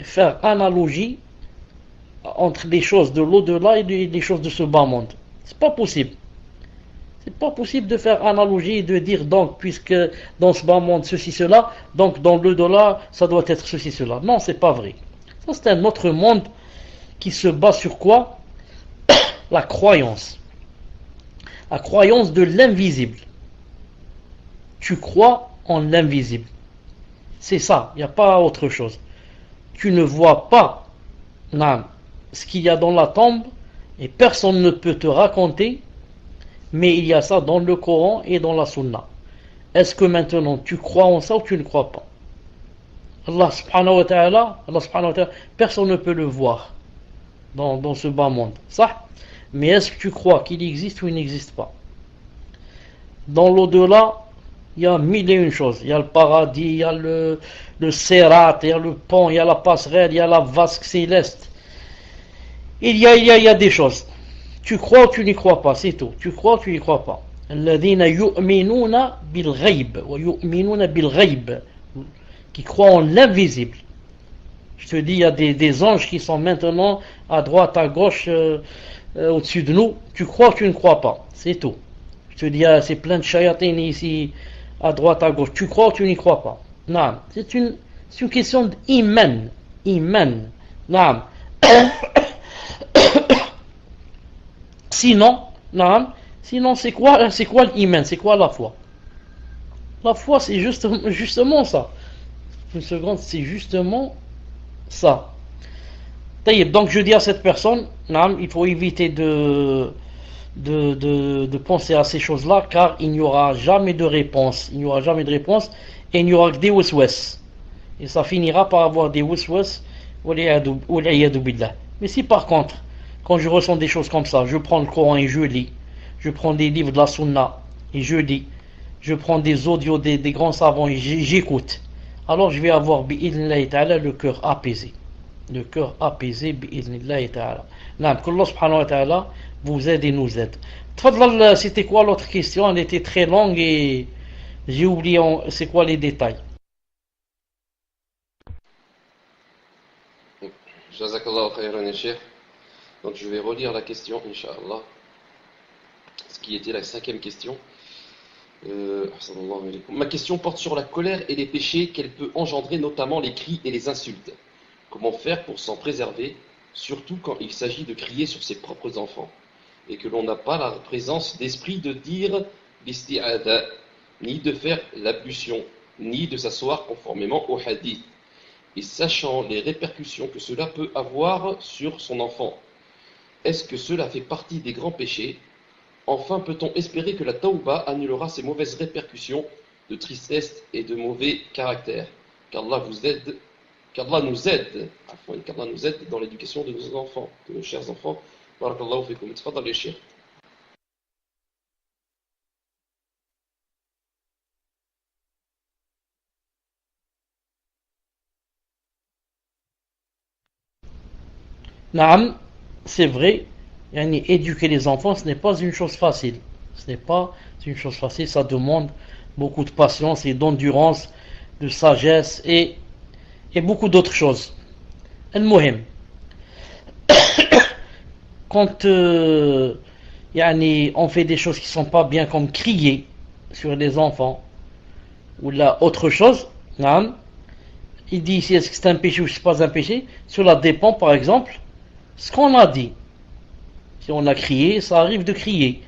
Speaker 1: faire analogie entre les choses de l'au-delà et les choses de ce bas monde. C'est pas possible. C'est pas possible de faire analogie et de dire donc, puisque dans ce bas monde ceci, cela, donc dans l'au-delà, ça doit être ceci, cela. Non, c'est pas vrai. Ça, c'est un autre monde qui se base sur quoi? La croyance. La croyance de l'invisible. Tu crois en l'invisible. C'est ça, il n'y a pas autre chose. Tu ne vois pas ce qu'il y a dans la tombe et personne ne peut te raconter, mais il y a ça dans le Coran et dans la Sunna. Est-ce que maintenant tu crois en ça ou tu ne crois pas? Allah subhanahu wa ta'ala, personne ne peut le voir dans ce bas monde. Ça? Mais est-ce que tu crois qu'il existe ou il n'existe pas? Dans l'au-delà, il y a mille et une choses. Il y a le paradis, il y a le sérat, il y a le pont, il y a la passerelle, il y a la vasque céleste. Il y a des choses. Tu crois ou tu n'y crois pas, c'est tout. Tu crois ou tu n'y crois pas. الذين يؤمنون بالغيب ويؤمنون بالغيب, qui croient en l'invisible. Je te dis, il y a des anges qui sont maintenant à droite, à gauche, au-dessus de nous. Tu crois ou tu ne crois pas, c'est tout. Je te dis, ah, c'est plein de shayatines ici, à droite, à gauche. Tu crois ou tu n'y crois pas? Non, c'est une question d'iman. Iman. Non. Sinon, non. Sinon, c'est quoi l'iman? C'est quoi la foi? La foi, c'est justement ça. Une seconde, c'est justement ça. Donc, je dis à cette personne, non, il faut éviter de penser à ces choses-là, car il n'y aura jamais de réponse. Il n'y aura jamais de réponse et il n'y aura que des waswas. Et ça finira par avoir des waswas. Mais si par contre, quand je ressens des choses comme ça, je prends le Coran et je lis, je prends des livres de la Sunna et je lis, je prends des audios des grands savants et j'écoute, alors je vais avoir bi'idhnillahi ta'ala le cœur apaisé. Le cœur apaisé bi'idhnillahi ta'ala. Qu'Allah subhanahu wa ta'ala vous aide et nous aide. Tfadlal, c'était quoi l'autre question? Elle était très longue et j'ai oublié c'est quoi les détails.
Speaker 2: Jazakallahu khayran ya Cheikh. Donc je vais relire la question, Inch'Allah. Ce qui était la 5e question. Ma question porte sur la colère et les péchés qu'elle peut engendrer, notamment les cris et les insultes. Comment faire pour s'en préserver, surtout quand il s'agit de crier sur ses propres enfants, et que l'on n'a pas la présence d'esprit de dire l'isti'ada, ni de faire l'ablution, ni de s'asseoir conformément au hadith, et sachant les répercussions que cela peut avoir sur son enfant. Est-ce que cela fait partie des grands péchés? Enfin, peut-on espérer que la tawba annulera ces mauvaises répercussions de tristesse et de mauvais caractère? Qu'Allah nous aide dans l'éducation de nos enfants, de nos chers enfants. Barakallahu fikum. Tfadal ya Cheikh.
Speaker 1: Naam, c'est vrai, éduquer les enfants, ce n'est pas une chose facile. Ce n'est pas une chose facile, ça demande beaucoup de patience et d'endurance, de sagesse et beaucoup d'autres choses. Al-Muhim, quand on fait des choses qui ne sont pas bien, comme crier sur les enfants, ou là autre chose, naam, il dit ici est-ce que c'est un péché ou c'est pas un péché? Cela dépend, par exemple, ce qu'on a dit. Si on a crié, ça arrive de crier.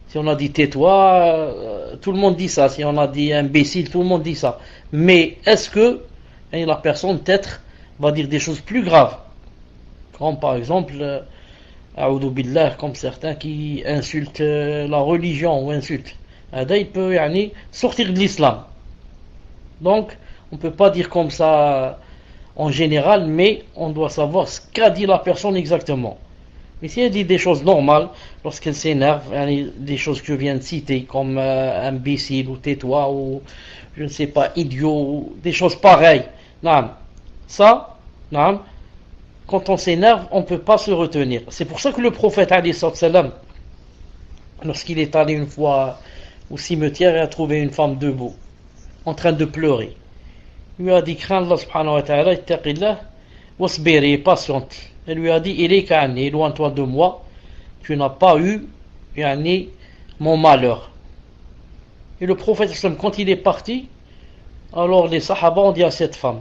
Speaker 1: Si on a dit tais-toi, tout le monde dit ça. Si on a dit imbécile, tout le monde dit ça. Mais est-ce que la personne peut-être va dire des choses plus graves, comme par exemple a'udhu billah, comme certains qui insultent la religion ou insultent. Il peut sortir de l'islam. Donc on ne peut pas dire comme ça en général, mais on doit savoir ce qu'a dit la personne exactement. Mais si elle dit des choses normales, lorsqu'elle s'énerve, des choses que je viens de citer, comme imbécile ou tais-toi, ou je ne sais pas, idiot, ou des choses pareilles, ça, quand on s'énerve, on ne peut pas se retenir. C'est pour ça que le prophète, lorsqu'il est allé une fois au cimetière, il a trouvé une femme debout, en train de pleurer. Il lui a dit, crains Allah subhanahu wa ta'ala, ittaqillah, wasbiri, patiente. Elle lui a dit, ilayka anni, éloigne-toi de moi, tu n'as pas eu mon malheur. Et le prophète, quand il est parti, alors les sahaba ont dit à cette femme,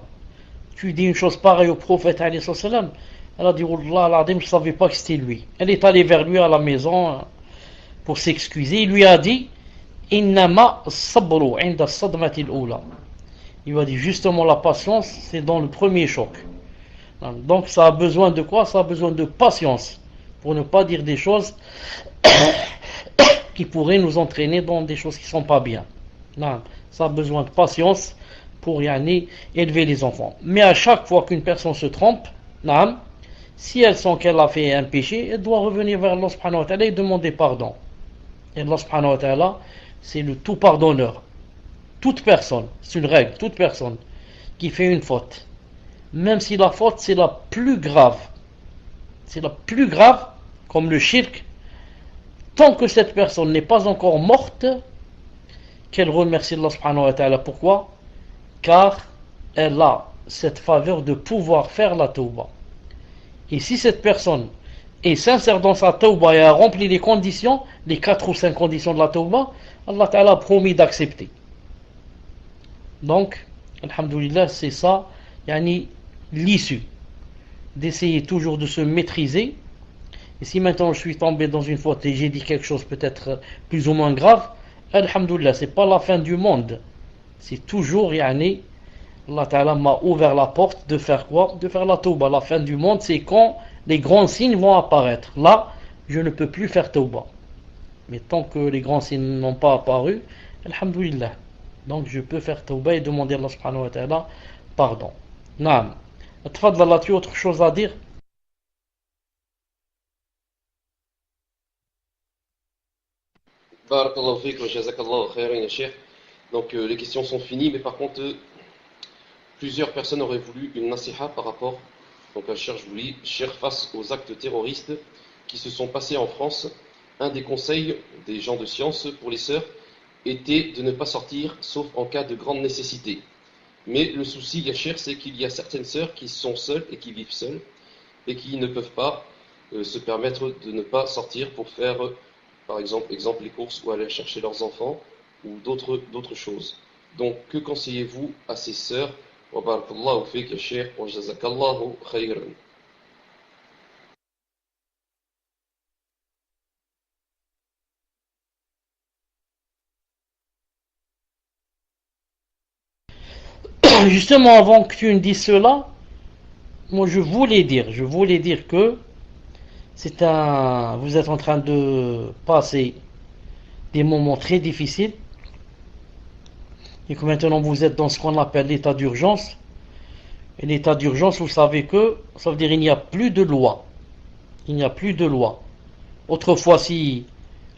Speaker 1: tu dis une chose pareille au prophète, elle a dit, Wallah al-Adim, je ne savais pas que c'était lui. Elle est allée vers lui à la maison pour s'excuser. Il lui a dit, innama sabru inda sadmati al-ula. Il lui a dit, justement, la patience, c'est dans le premier choc. Donc ça a besoin de quoi? Ça a besoin de patience, pour ne pas dire des choses qui pourraient nous entraîner dans des choses qui ne sont pas bien. Ça a besoin de patience pour élever les enfants. Mais à chaque fois qu'une personne se trompe, si elle sent qu'elle a fait un péché, elle doit revenir vers Allah subhanahu wa ta'ala et demander pardon. Et Allah subhanahu wa ta'ala, c'est le tout pardonneur. Toute personne, c'est une règle, toute personne qui fait une faute, même si la faute c'est la plus grave, comme le shirk, tant que cette personne n'est pas encore morte, qu'elle remercie Allah subhanahu wa ta'ala. Pourquoi? Car elle a cette faveur de pouvoir faire la tawba. Et si cette personne est sincère dans sa tawba et a rempli les conditions, les 4 ou 5 conditions de la tawba, Allah Ta'ala a promis d'accepter. Donc, alhamdoulilah, c'est ça, yani, l'issue, d'essayer toujours de se maîtriser. Et si maintenant je suis tombé dans une faute et j'ai dit quelque chose peut-être plus ou moins grave, alhamdoulilah, c'est pas la fin du monde. C'est toujours, yani, Allah Ta'ala m'a ouvert la porte de faire quoi? De faire la tawba. La fin du monde, c'est quand les grands signes vont apparaître. Là, je ne peux plus faire tawba. Mais tant que les grands signes n'ont pas apparu, alhamdoulilah. Donc je peux faire tawba et demander à Allah subhanahu wa ta'ala pardon. Naam. Tfadlal, as-tu autre chose à dire?
Speaker 2: Barakallahu fik wa jazakallahu khairan ya Cheikh. Donc les questions sont finies, mais par contre, plusieurs personnes auraient voulu une nasiha par rapport, donc à Cheikh, je vous lis, Cheikh, face aux actes terroristes qui se sont passés en France, un des conseils des gens de science pour les sœurs était de ne pas sortir sauf en cas de grande nécessité. Mais le souci, ya Cheikh, c'est qu'il y a certaines sœurs qui sont seules et qui vivent seules et qui ne peuvent pas se permettre de ne pas sortir pour faire, par exemple, les courses ou aller chercher leurs enfants ou d'autres choses. Donc, que conseillez-vous à ces sœurs? Wa barakallahu fik ya Cheikh wa jazakallahu khayran.
Speaker 1: Justement, avant que tu me dises cela, moi je voulais dire que vous êtes en train de passer des moments très difficiles et que maintenant vous êtes dans ce qu'on appelle l'état d'urgence. Et l'état d'urgence, vous savez que ça veut dire qu'il n'y a plus de loi. Il n'y a plus de loi. Autrefois, si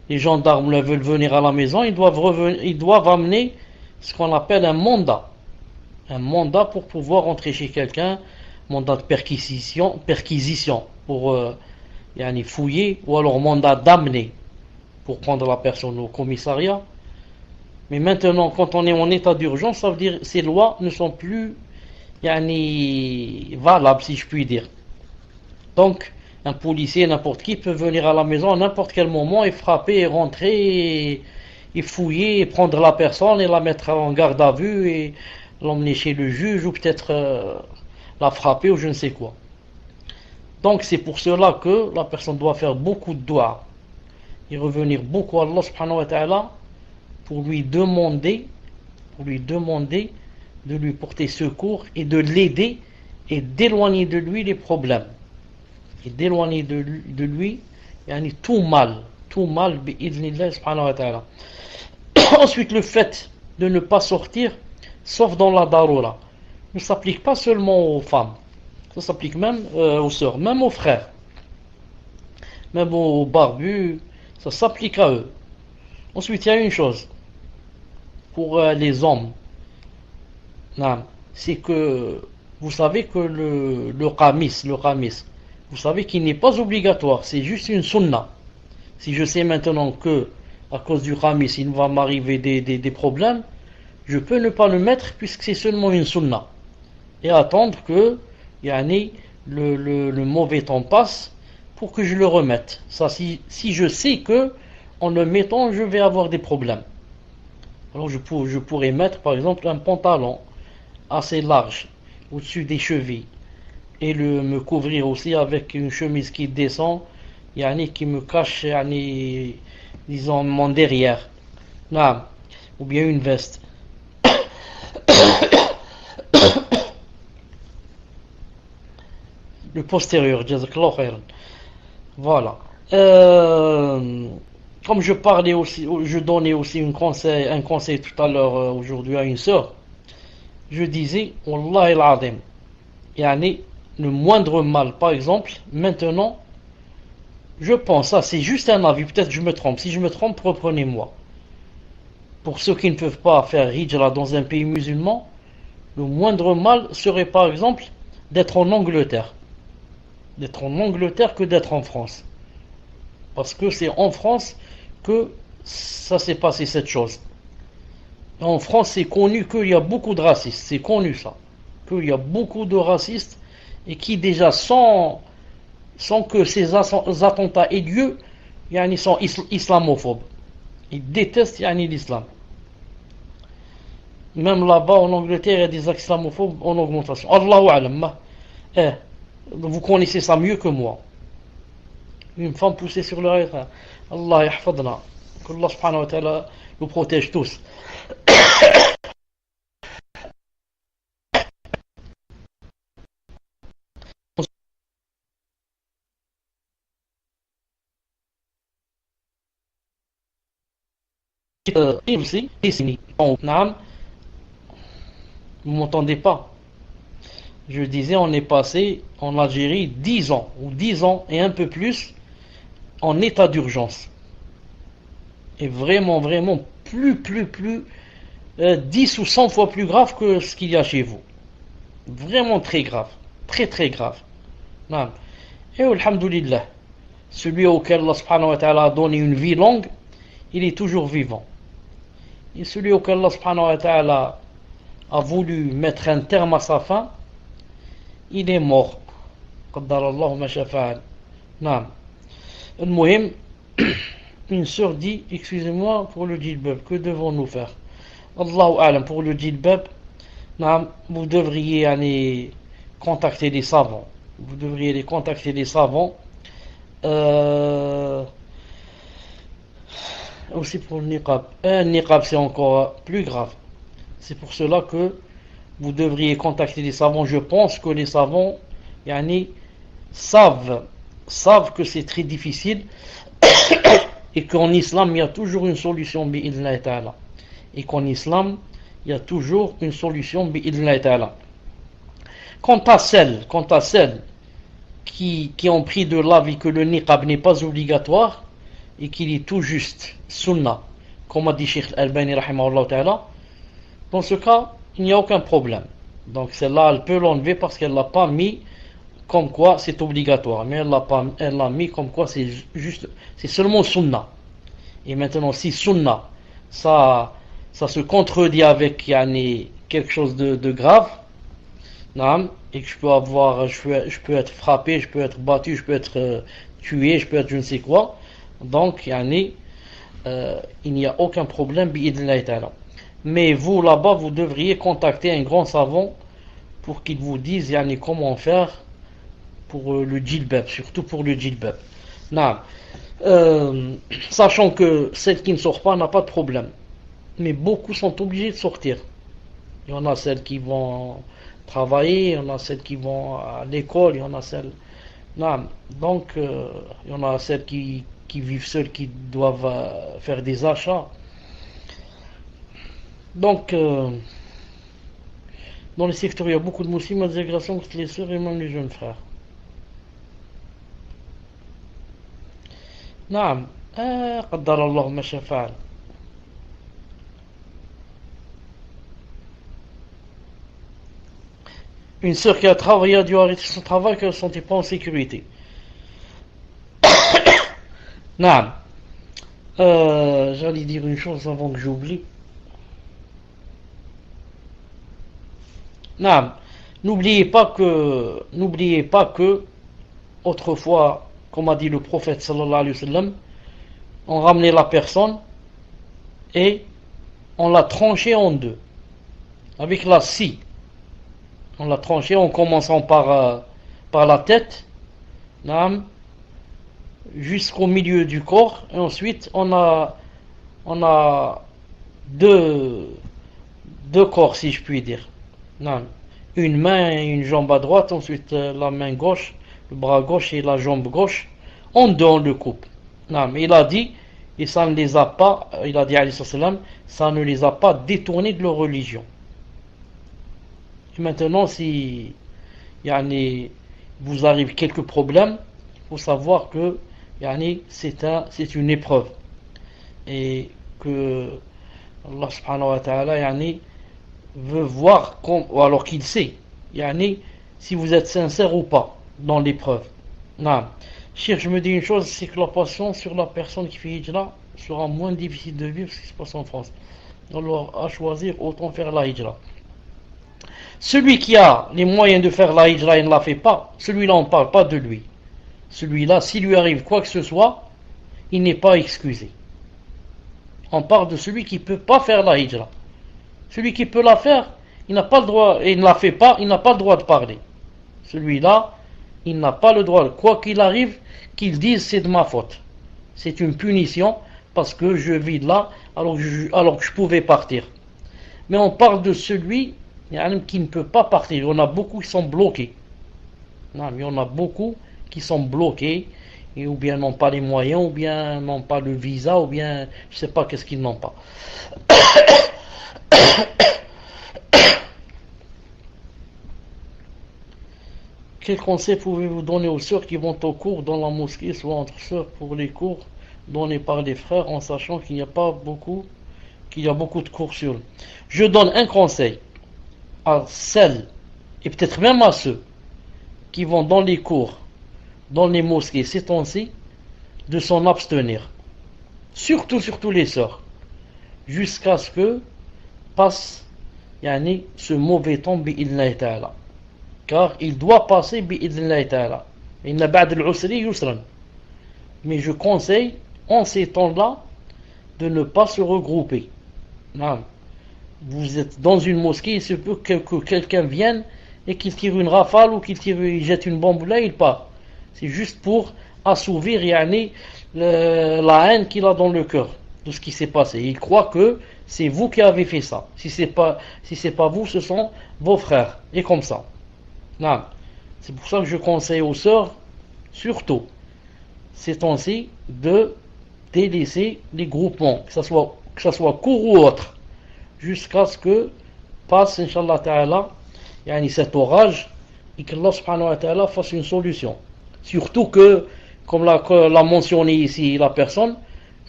Speaker 1: les gendarmes veulent venir à la maison, ils doivent amener ce qu'on appelle un mandat. Un mandat pour pouvoir entrer chez quelqu'un, mandat de perquisition pour fouiller, ou alors mandat d'amener pour prendre la personne au commissariat. Mais maintenant, quand on est en état d'urgence, ça veut dire que ces lois ne sont plus valables, si je puis dire. Donc, un policier, n'importe qui, peut venir à la maison à n'importe quel moment et frapper, et rentrer, et fouiller, et prendre la personne et la mettre en garde à vue et l'emmener chez le juge ou peut-être la frapper ou je ne sais quoi. Donc c'est pour cela que la personne doit faire beaucoup de doigts et revenir beaucoup à Allah subhanahu wa ta'ala pour lui demander de lui porter secours et de l'aider et d'éloigner de lui les problèmes et d'éloigner de lui tout mal bi'idhnillah subhanahu wa ta'ala. Ensuite, le fait de ne pas sortir sauf dans la darura ne s'applique pas seulement aux femmes, ça s'applique même aux sœurs, même aux frères, même aux barbus, ça s'applique à eux. Ensuite, il y a une chose pour les hommes, c'est que vous savez que le qamis, vous savez qu'il n'est pas obligatoire, c'est juste une sunna. Si je sais maintenant que à cause du qamis il va m'arriver des problèmes, je peux ne pas le mettre puisque c'est seulement une sunna et attendre que le mauvais temps passe pour que je le remette. Ça, si je sais que en le mettant je vais avoir des problèmes, alors je pourrais mettre par exemple un pantalon assez large au-dessus des chevilles et me couvrir aussi avec une chemise qui descend, qui me cache disons mon derrière, ou bien une veste. Le postérieur, jazakallahu khairan. Voilà. Comme je parlais aussi, je donnais aussi un conseil tout à l'heure aujourd'hui à une sœur. Je disais, Wallah al-Azim, le moindre mal, par exemple, maintenant, je pense, ça c'est juste un avis, peut-être je me trompe. Si je me trompe, reprenez-moi. Pour ceux qui ne peuvent pas faire hijra dans un pays musulman, le moindre mal serait par exemple d'être en Angleterre. D'être en Angleterre que d'être en France. Parce que c'est en France que ça s'est passé cette chose. En France, c'est connu qu'il y a beaucoup de racistes. C'est connu ça. Qu'il y a beaucoup de racistes et qui déjà sans sans que ces attentats aient lieu, ils sont islamophobes. Ils détestent l'islam. Même là-bas en Angleterre, il y a des islamophobes en augmentation. Allahu alam. Vous connaissez ça mieux que moi. Une femme poussée sur le rêve. Allah yahfadna. qu'Allah subhanahu wa ta'ala nous protège tous. Vous m'entendez pas? Je disais, on est passé en Algérie 10 ans, ou 10 ans et un peu plus, en état d'urgence. Et vraiment, vraiment, plus 10 ou 100 fois plus grave que ce qu'il y a chez vous. Vraiment très grave. Très très grave. Et alhamdoulilah, celui auquel Allah subhanahu wa ta'ala a donné une vie longue, il est toujours vivant. Et celui auquel Allah subhanahu wa ta'ala a voulu mettre un terme à sa fin, il est mort. Qaddarallahu ma shafa'al. Al-Muhim, une sœur dit, excusez-moi pour le djilbab, que devons-nous faire? Allahu a'lam, pour le djilbab, vous devriez aller contacter des savants. Vous devriez aller contacter des savants. Aussi pour le niqab. Un niqab, c'est encore plus grave. C'est pour cela que vous devriez contacter des savants. Je pense que les savants savent que c'est très difficile et qu'en islam il y a toujours une solution bi'idhnillahi ta'ala. Et qu'en islam il y a toujours une solution bi'idhnillahi ta'ala. Quant à celles qui ont pris de l'avis que le niqab n'est pas obligatoire et qu'il est tout juste sunnah, comme a dit Cheikh Al-Albani rahimahullah ta'ala, dans ce cas il n'y a aucun problème. Donc celle-là elle peut l'enlever parce qu'elle l'a pas mis comme quoi c'est obligatoire, mais elle l'a mis comme quoi c'est seulement sunnah. Et maintenant si sunnah ça se contredit avec quelque chose de grave, et que je peux être frappé, je peux être battu, je peux être tué, je peux être je ne sais quoi, donc il n'y a aucun problème bi'idhnillahi ta'ala. Mais vous là-bas vous devriez contacter un grand savant pour qu'il vous dise comment faire pour le djilbab, surtout pour le djilbab. Sachant que celle qui ne sort pas n'a pas de problème, mais beaucoup sont obligés de sortir. Il y en a celles qui vont travailler, il y en a celles qui vont à l'école, il y en a celles... Donc il y en a celles qui vivent seules, qui doivent faire des achats. Donc dans les secteurs il y a beaucoup de musulmans, des agressions contre les sœurs et même les jeunes frères. قدر الله ما شاء فعل. Une sœur qui a travaillé a dû arrêter son travail car elle ne se sentait pas en sécurité. J'allais dire une chose avant que j'oublie. N'oubliez pas que autrefois, comme a dit le prophète sallallahu alayhi wa sallam, on ramenait la personne et on l'a tranchée en deux avec la scie. On l'a tranchée en commençant par la tête, jusqu'au milieu du corps, et ensuite on a deux corps, si je puis dire. Une main et une jambe à droite, ensuite la main gauche, le bras gauche et la jambe gauche, en deux on le coupe. Il a dit, et ça ne les a pas, il a dit alayhi salam, ça ne les a pas détournés de leur religion. Et maintenant, si vous arrive quelques problèmes, il faut savoir que c'est une épreuve et que Allah subhanahu wa ta'ala veut voir, alors qu'il sait si vous êtes sincère ou pas dans l'épreuve. Cheikh, je me dis une chose, c'est que la passion sur la personne qui fait hijra sera moins difficile de vivre ce qui se passe en France. Alors à choisir, autant faire la hijra. Celui qui a les moyens de faire la hijra et ne la fait pas, celui-là on ne parle pas de lui. celui-là, s'il lui arrive quoi que ce soit, il n'est pas excusé. On parle de celui qui ne peut pas faire la hijra. Celui qui peut la faire, il n'a pas le droit, et il ne la fait pas, il n'a pas le droit de parler. Celui-là, il n'a pas le droit, quoi qu'il arrive, qu'il dise c'est de ma faute. C'est une punition parce que je vis là alors que je pouvais partir. Mais on parle de celui qui ne peut pas partir. Il y en a beaucoup qui sont bloqués. Non, il y en a beaucoup qui sont bloqués, et ou bien n'ont pas les moyens, ou bien n'ont pas le visa, ou bien je ne sais pas qu'est-ce qu'ils n'ont pas. Quel conseil pouvez-vous donner aux sœurs qui vont au cours dans la mosquée, soit entre sœurs, pour les cours donnés par les frères, en sachant qu'il y a beaucoup de cours sur eux? Je donne un conseil à celles, et peut-être même à ceux, qui vont dans les cours, dans les mosquées ces temps-ci, de s'en abstenir. Surtout les sœurs, jusqu'à ce que passe ce mauvais temps, bi'idhnillahi ta'ala. Car il doit passer bi'idhnillahi ta'ala. Inna ba'd al-usri yusran. Mais je conseille, en ces temps-là, de ne pas se regrouper. Non. Vous êtes dans une mosquée, il se peut que quelqu'un vienne et qu'il tire une rafale ou il jette une bombe là, il part. C'est juste pour assouvir la haine qu'il a dans le cœur de ce qui s'est passé. Il croit que c'est vous qui avez fait ça. Si c'est pas vous, ce sont vos frères. Et comme ça. Non. C'est pour ça que je conseille aux sœurs, surtout, ces temps-ci, de délaisser les groupements, que ce soit court ou autre, jusqu'à ce que passe, Inch'Allah Ta'ala, cet orage, et qu'Allah Subhanahu wa Ta'ala fasse une solution. Surtout que, comme l'a mentionné ici la personne,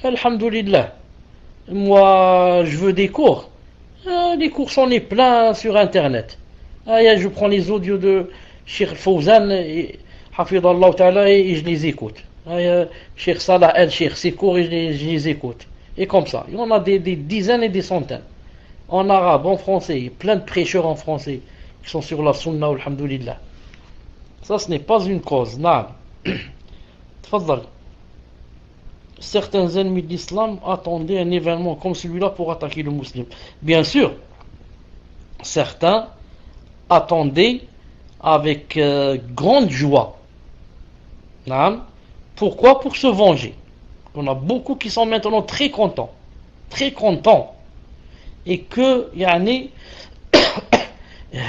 Speaker 1: alhamdulillah, moi je veux des cours. Les cours j'en ai plein sur internet. Je prends les audios de Cheikh Fawzan et Hafidallah Ta'ala et je les écoute. Cheikh Salah El-Cheikh, ses cours et je les écoute. Et comme ça, il y en a des dizaines et des centaines. En arabe, en français, plein de prêcheurs en français qui sont sur la sunna, alhamdulillah. Ça, ce n'est pas une cause. Naam. Tfadal. Certains ennemis de l'islam attendaient un événement comme celui-là pour attaquer le musulman. Bien sûr, certains attendaient avec grande joie. Naam. Pourquoi? Pour se venger. On a beaucoup qui sont maintenant très contents. Très contents. Et que,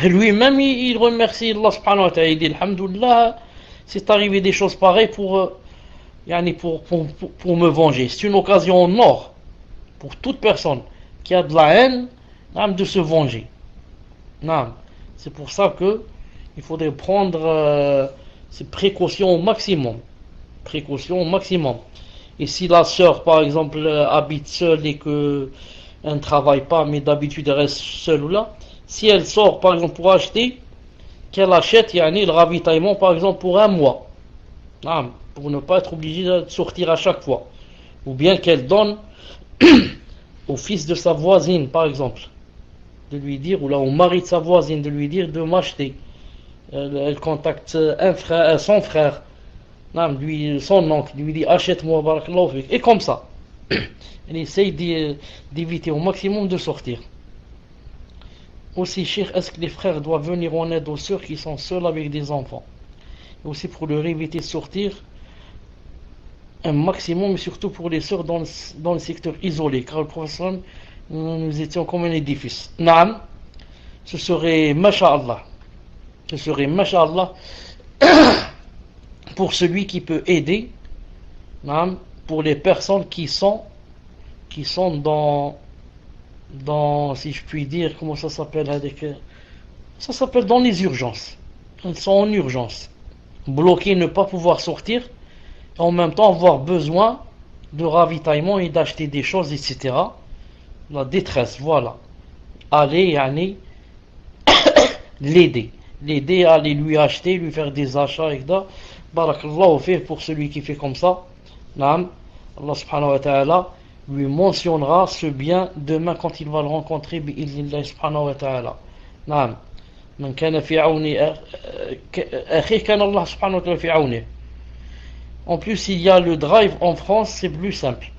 Speaker 1: lui-même, il remercie Allah subhanahu wa ta'ala. Il dit, alhamdulillah, c'est arrivé des choses pareilles pour me venger. C'est une occasion en or pour toute personne qui a de la haine, de se venger. C'est pour ça que il faudrait prendre ces précautions au maximum. Précautions au maximum. Et si la sœur, par exemple, habite seule et qu'elle ne travaille pas, mais d'habitude elle reste seule ou là, si elle sort, par exemple, pour acheter, qu'elle achète le ravitaillement, par exemple, pour un mois. Pour ne pas être obligée de sortir à chaque fois. Ou bien qu'elle donne au fils de sa voisine, par exemple, de lui dire, ou là au mari de sa voisine, de lui dire de m'acheter. Elle contacte son frère, son oncle, lui dit achète-moi, barakallahu fik. Et comme ça, elle essaye d'éviter au maximum de sortir. Aussi, Cheikh, est-ce que les frères doivent venir en aide aux sœurs qui sont seules avec des enfants? Et aussi pour leur éviter de sortir un maximum, surtout pour les sœurs dans le secteur isolé, car le professeur, nous étions comme un édifice. Naam, ce serait masha'Allah. Ce serait masha'Allah pour celui qui peut aider, pour les personnes qui sont dans, si je puis dire, comment ça s'appelle, ça s'appelle dans les urgences. Elles sont en urgence, bloquées, ne pas pouvoir sortir, et en même temps avoir besoin de ravitaillement et d'acheter des choses, etc. La détresse, voilà. Allez, l'aider à aller lui acheter, lui faire des achats, etc. Barakallahu fait pour celui qui fait comme ça. Naam. Allah subhanahu wa ta'ala lui mentionnera ce bien demain quand il va le rencontrer bi'idhnillah subhanahu wa ta'ala. Naam. Man kana fi auni akhihi kana Allah subhanahu wa ta'ala fi auni. En plus, il y a le drive en France, c'est plus simple.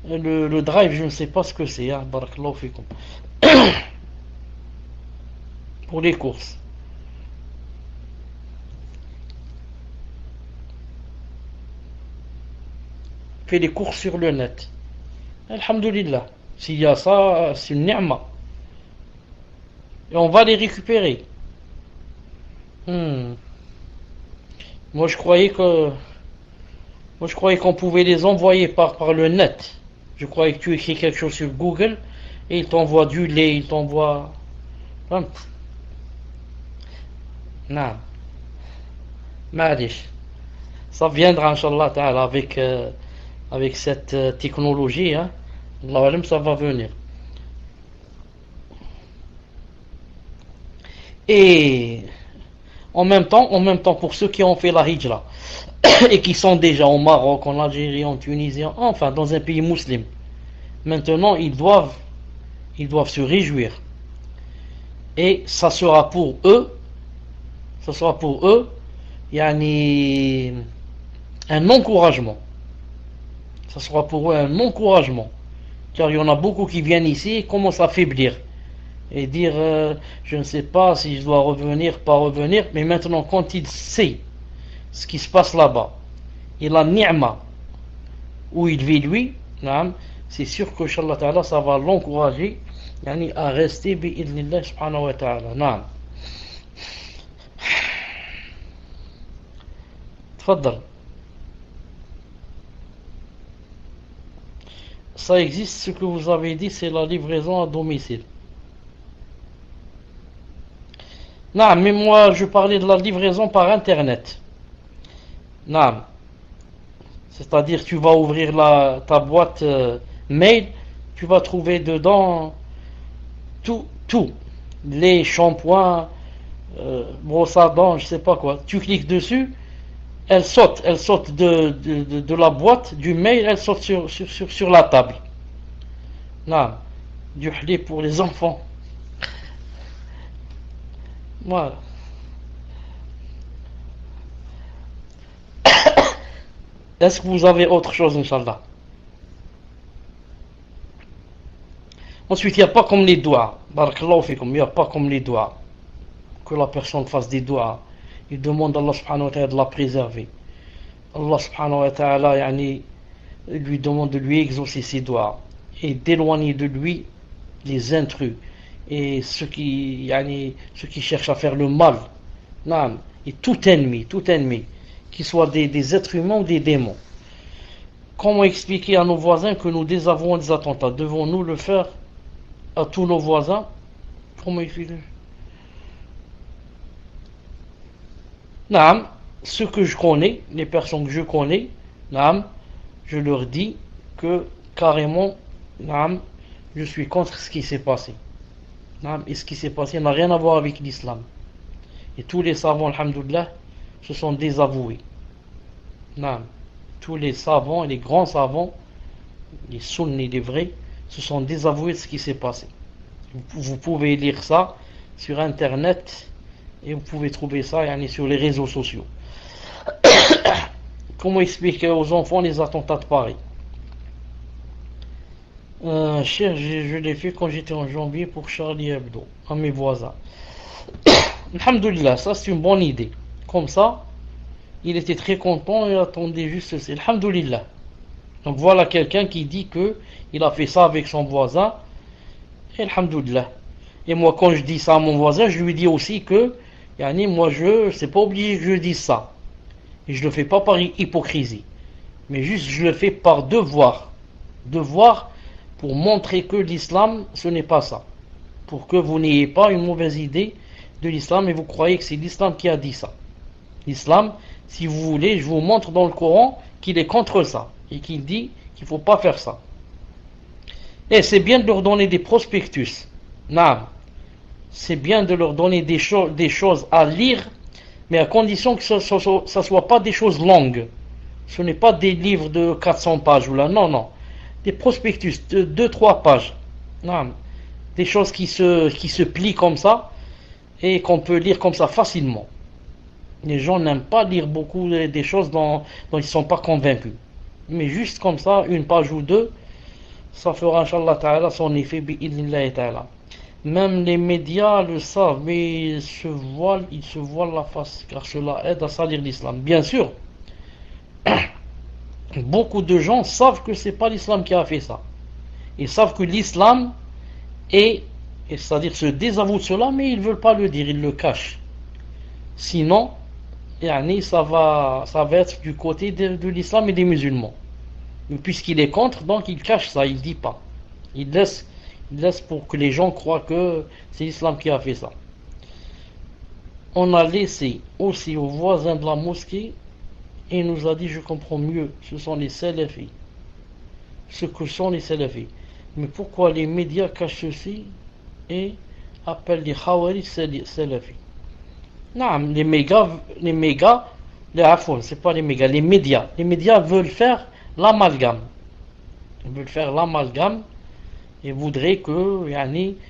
Speaker 1: Le drive, je ne sais pas ce que c'est, hein, barakallahu fikum. Pour les courses. Fait les courses sur le net. Alhamdulillah. S'il y a ça, c'est une ni'ma. Et on va les récupérer. Moi je croyais qu'on pouvait les envoyer par le net. Je croyais que tu écris quelque chose sur Google et il t'envoie du lait, il t'envoie. Non. Malish. Ça viendra, Inch'Allah ta'ala, avec cette technologie. Hein. Allah alam, ça va venir. Et en même temps, pour ceux qui ont fait la hijra et qui sont déjà au Maroc, en Algérie, en Tunisie, enfin dans un pays musulman, maintenant ils doivent se réjouir. Et ça sera pour eux, yani, un encouragement. Ça sera pour eux un encouragement. Car il y en a beaucoup qui viennent ici et commencent à faiblir. Et dire je ne sais pas si je dois revenir, pas revenir, mais maintenant quand il sait ce qui se passe là-bas et la ni'ma où il vit lui, c'est sûr que Inch'Allah ta'ala ça va l'encourager yani, à rester bi'idhnillah subhanahu wa ta'ala. Tfaddal. Ça existe, ce que vous avez dit, c'est la livraison à domicile. Non, mais moi je parlais de la livraison par internet. Non. C'est-à-dire tu vas ouvrir ta boîte mail, tu vas trouver dedans tout. Les shampoings, brosse à dents, je sais pas quoi. Tu cliques dessus, elle saute de la boîte du mail, elle saute sur la table. Non. Du halib pour les enfants. Voilà. Est-ce que vous avez autre chose, Inch'Allah? Ensuite, il n'y a pas comme les doigts. Barakallahu fikum, il n'y a pas comme les doigts. Que la personne fasse des doigts. Il demande à Allah subhanahu wa ta'ala de la préserver. Allah subhanahu wa ta'ala yani, lui demande de lui exaucer ses doigts et d'éloigner de lui les intrus et ceux qui cherchent à faire le mal. Et tout ennemi, qu'ils soient des êtres humains ou des démons. Comment expliquer à nos voisins que nous désavouons des attentats? Devons-nous le faire à tous nos voisins? Comment expliquer? Ceux que je connais, les personnes que je connais, je leur dis que carrément, je suis contre ce qui s'est passé. Et ce qui s'est passé n'a rien à voir avec l'islam. Et tous les savants, alhamdoulilah, se sont désavoués. Tous les savants et les grands savants, les sunnis, les vrais, se sont désavoués de ce qui s'est passé. Vous pouvez lire ça sur internet et vous pouvez trouver ça sur les réseaux sociaux. Comment expliquer aux enfants les attentats de Paris? Je l'ai fait quand j'étais en janvier pour Charlie Hebdo, à mes voisins. Alhamdoulilah, ça c'est une bonne idée. Comme ça, il était très content et attendait juste ceci. Alhamdoulilah. Donc voilà quelqu'un qui dit que il a fait ça avec son voisin. Et alhamdoulilah. Et moi quand je dis ça à mon voisin, je lui dis aussi que moi c'est pas obligé que je dise ça. Et je le fais pas par hypocrisie. Mais juste je le fais par devoir. Devoir pour montrer que l'islam, ce n'est pas ça. Pour que vous n'ayez pas une mauvaise idée de l'islam et vous croyez que c'est l'islam qui a dit ça. L'islam, si vous voulez, je vous montre dans le Coran qu'il est contre ça et qu'il dit qu'il ne faut pas faire ça. Et c'est bien de leur donner des prospectus. C'est bien de leur donner des choses à lire, mais à condition que ça ne soit pas des choses longues. Ce n'est pas des livres de 400 pages ou là, non. Des prospectus de 2-3 pages. Des choses qui se plient comme ça et qu'on peut lire comme ça facilement. Les gens n'aiment pas lire beaucoup des choses dont ils ne sont pas convaincus. Mais juste comme ça, une page ou deux, ça fera, Inch'Allah Ta'ala, son effet, bi'idnillahi ta'ala. Même les médias le savent, mais ils se voilent la face, car cela aide à salir l'islam. Bien sûr, beaucoup de gens savent que c'est pas l'islam qui a fait ça. Ils savent que l'islam est, c'est-à-dire se désavoue de cela, mais ils ne veulent pas le dire, ils le cachent. Sinon, ça va être du côté de l'islam et des musulmans. Mais puisqu'il est contre, donc il cache ça, il ne dit pas. Il laisse pour que les gens croient que c'est l'islam qui a fait ça. On a laissé aussi aux voisins de la mosquée et il nous a dit, je comprends mieux, ce sont les salafis. Ce que sont les salafis. Mais pourquoi les médias cachent ceci et appellent les khawarij salafis? Non, les médias veulent faire l'amalgame. Ils veulent faire l'amalgame et voudraient que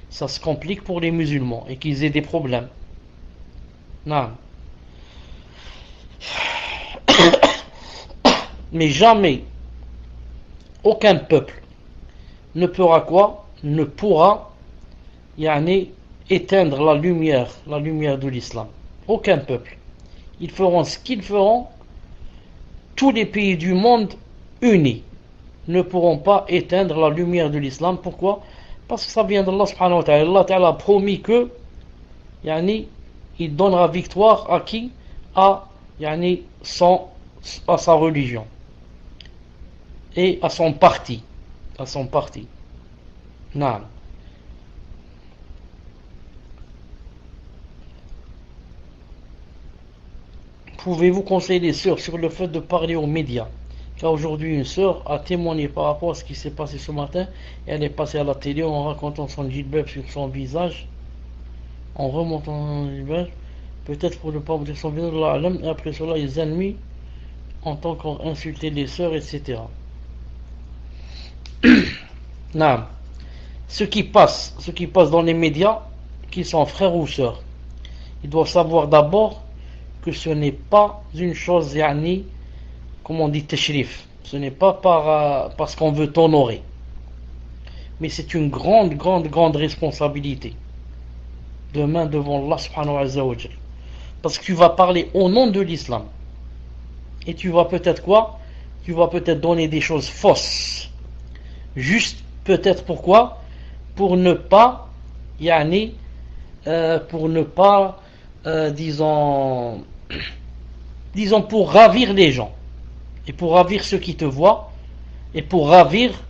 Speaker 1: ça se complique pour les musulmans et qu'ils aient des problèmes. Non. Mais jamais aucun peuple ne pourra éteindre la lumière de l'islam. Aucun peuple. Ils feront ce qu'ils feront. Tous les pays du monde unis ne pourront pas éteindre la lumière de l'islam. Pourquoi? Parce que ça vient d'Allah subhanahu wa ta'ala. Allah ta'ala a promis que il donnera victoire à qui? À sa religion et à son parti. Non. Pouvez-vous conseiller les sœurs sur le fait de parler aux médias? Car aujourd'hui, une sœur a témoigné par rapport à ce qui s'est passé ce matin. Et elle est passée à la télé en racontant son djilbab sur son visage. En remontant son djilbab, peut-être pour ne pas vous dire son visage, et après cela, les ennemis ont encore insulté les sœurs, etc. Non. Ceux qui passent dans les médias, qu'ils sont frères ou sœurs, ils doivent savoir d'abord que ce n'est pas une chose, comme on dit, tashrif. Ce n'est pas parce qu'on veut t'honorer. Mais c'est une grande responsabilité. Demain devant Allah subhanahu wa ta'ala. Parce que tu vas parler au nom de l'islam. Et tu vas peut-être quoi? Tu vas peut-être donner des choses fausses. Juste peut-être pourquoi? Pour ne pas, disons pour ravir les gens. Et pour ravir ceux qui te voient. Et pour ravir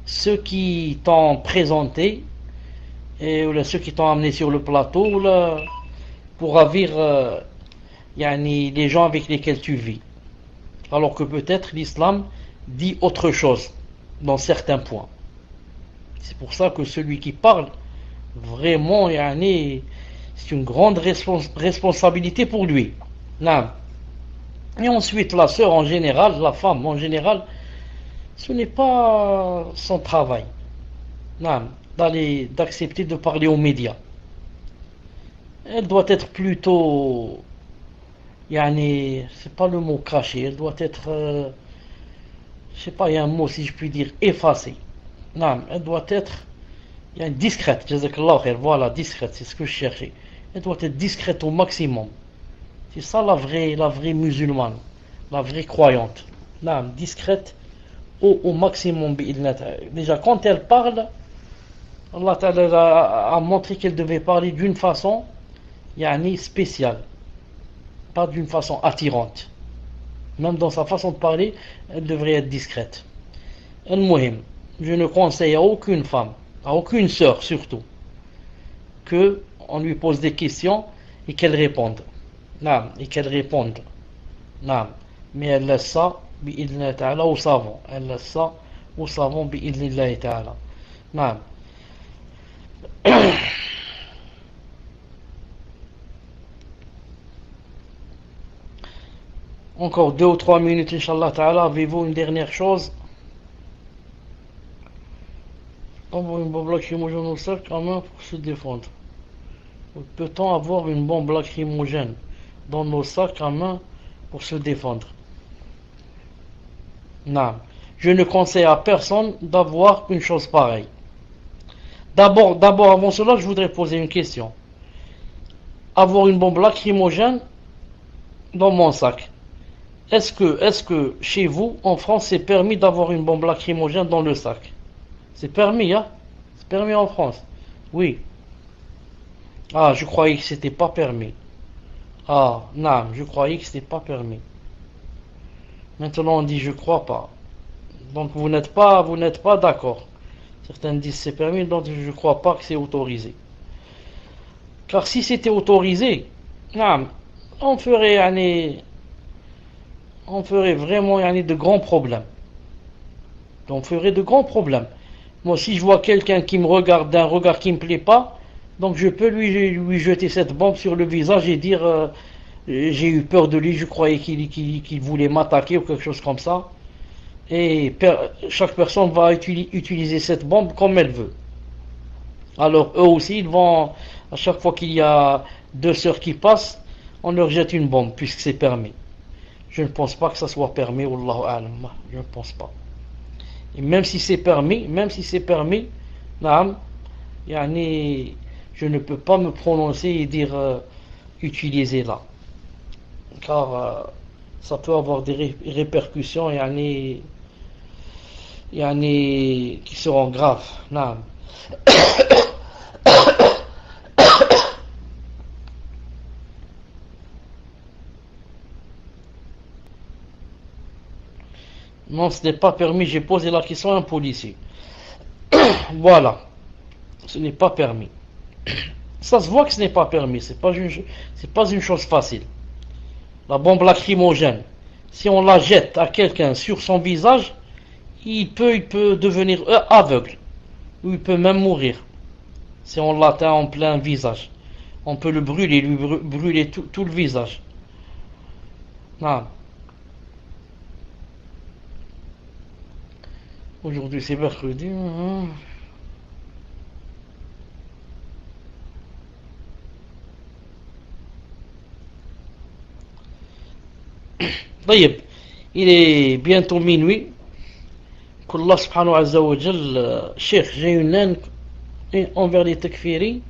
Speaker 1: ceux qui t'ont présenté. Et ceux qui t'ont amené sur le plateau. Pour ravir les gens avec lesquels tu vis. Alors que peut-être l'islam dit autre chose dans certains points. C'est pour ça que celui qui parle, vraiment, c'est une grande responsabilité pour lui. Non. Et ensuite, la sœur en général, la femme en général, ce n'est pas son travail. Non. D'accepter de parler aux médias. Elle doit être plutôt, c'est pas le mot caché, elle doit être, je sais pas, il y a un mot si je puis dire, effacée. Non, elle doit être discrète. Jazakallah khair, voilà, discrète, c'est ce que je cherchais. Elle doit être discrète au maximum. C'est ça la vraie musulmane, la vraie croyante. Non, discrète au maximum. Déjà, quand elle parle, Allah Ta'ala a montré qu'elle devait parler d'une façon spéciale, pas d'une façon attirante. Même dans sa façon de parler, elle devrait être discrète. Al-Muhim, je ne conseille à aucune femme, à aucune sœur surtout, que on lui pose des questions et qu'elle réponde. Non, Non, mais elle laisse ça bi'idhnillahi ta'ala au savant. Elle laisse ça au savant bi'idhnillahi ta'ala. Non. Encore 2 ou 3 minutes, Inch'Allah Ta'ala. Avez-vous une dernière chose? Avoir une bombe lacrymogène au sac en main pour se défendre. Peut-on avoir une bombe lacrymogène dans nos sacs à main pour se défendre. Non. Je ne conseille à personne d'avoir une chose pareille. D'abord, avant cela, je voudrais poser une question. Avoir une bombe lacrymogène dans mon sac. Est-ce que chez vous, en France, c'est permis d'avoir une bombe lacrymogène dans le sac? C'est permis, hein? C'est permis en France. Oui. Ah, je croyais que c'était pas permis. Ah, non, je croyais que c'était pas permis. Maintenant, on dit je crois pas. Donc vous n'êtes pas d'accord. Certains disent c'est permis, donc je crois pas que c'est autorisé. Car si c'était autorisé, non, on ferait vraiment de grands problèmes. On ferait de grands problèmes. Moi, si je vois quelqu'un qui me regarde d'un regard qui me plaît pas, donc je peux lui jeter cette bombe sur le visage et dire j'ai eu peur de lui, je croyais qu'il voulait m'attaquer ou quelque chose comme ça. Et chaque personne va utiliser cette bombe comme elle veut. Alors eux aussi, ils vont, à chaque fois qu'il y a deux sœurs qui passent, on leur jette une bombe, puisque c'est permis. Je ne pense pas que ça soit permis, Wallahu a'lam. Je ne pense pas. Et même si c'est permis, naam, je ne peux pas me prononcer et dire utilisez-la. Car ça peut avoir des répercussions qui seront graves. Naam. Non, ce n'est pas permis. J'ai posé la question à un policier. Voilà. Ce n'est pas permis. Ça se voit que ce n'est pas permis. C'est pas une chose facile. La bombe lacrymogène, si on la jette à quelqu'un sur son visage, il peut devenir aveugle. Ou il peut même mourir. Si on l'atteint en plein visage. On peut le brûler, lui brûler tout le visage. Non. Aujourd'hui c'est mercredi. طيب, il est bientôt minuit. qu'Allah subhanahu wa ta'ala, Cheikh, j'ai une haine envers les takfiri,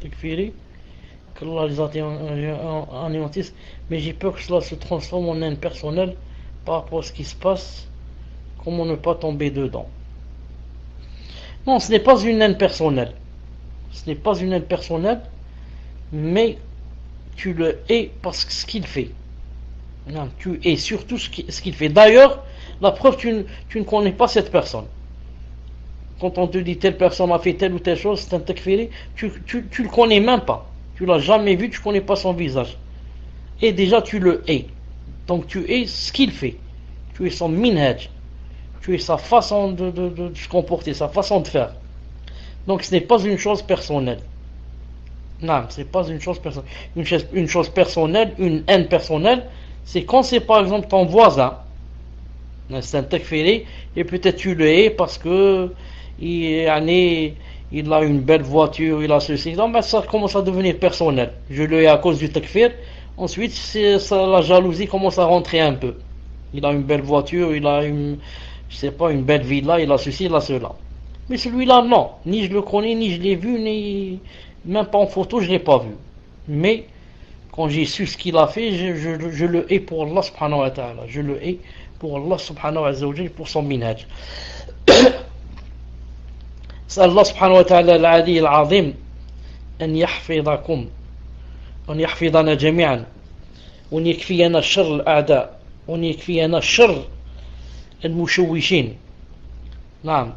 Speaker 1: qu'Allah les anéantisse, mais j'ai peur que cela se transforme en haine personnelle par rapport à ce qui se passe. Comment ne pas tomber dedans? Non, ce n'est pas une haine personnelle. Ce n'est pas une haine personnelle, mais tu le hais parce que ce qu'il fait. Non, tu hais surtout ce qu'il fait. D'ailleurs, la preuve, tu ne connais pas cette personne. Quand on te dit telle personne a fait telle ou telle chose, c'est un takfiri, tu le connais même pas. Tu l'as jamais vu, tu connais pas son visage. Et déjà, tu le hais. Donc tu hais ce qu'il fait. Tu hais son minhaj. Tu hais sa façon de se comporter, sa façon de faire. Donc ce n'est pas une chose personnelle. Non, ce n'est pas une chose personnelle. Une chose personnelle, une haine personnelle, c'est quand c'est par exemple ton voisin, c'est un takfiri, et peut-être tu le hais parce que il a une belle voiture, il a ceci. Non, mais ça commence à devenir personnel. Je le hais à cause du takfir. Ensuite, la jalousie commence à rentrer un peu. Il a une belle voiture, il a une belle villa, il a ceci, il a cela. Mais celui-là, non. Ni je le connais, ni je l'ai vu, ni même pas en photo, je ne l'ai pas vu. Mais quand j'ai su ce qu'il a fait, je le hais pour Allah subhanahu wa ta'ala. Je le hais pour Allah subhanahu wa ta'ala, pour son minhaj. سأل الله سبحانه وتعالى العلي العظيم أن يحفظكم وأن يحفظنا جميعا وأن يكفينا شر الأعداء وأن يكفينا شر المشوشين. نعم،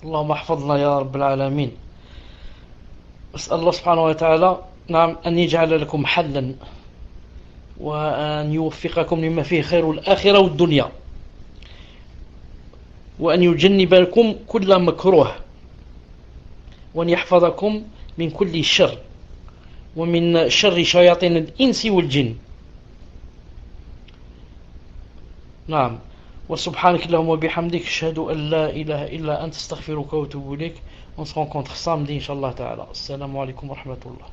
Speaker 1: اللهم احفظنا يا رب العالمين. أسأل الله سبحانه وتعالى نعم أن يجعل لكم حلا وأن يوفقكم لما فيه خير الآخرة والدنيا وأن يجنب لكم كل مكروه وأن يحفظكم من كل شر ومن شر شياطين الإنس والجن. نعم، وسبحانك اللهم وبحمدك أشهد أن لا إله إلا أنت استغفرك وأتوب إليك. On se rencontre samedi, Inch'Allah Ta'ala. Assalamu alaikum wa rahmatullah.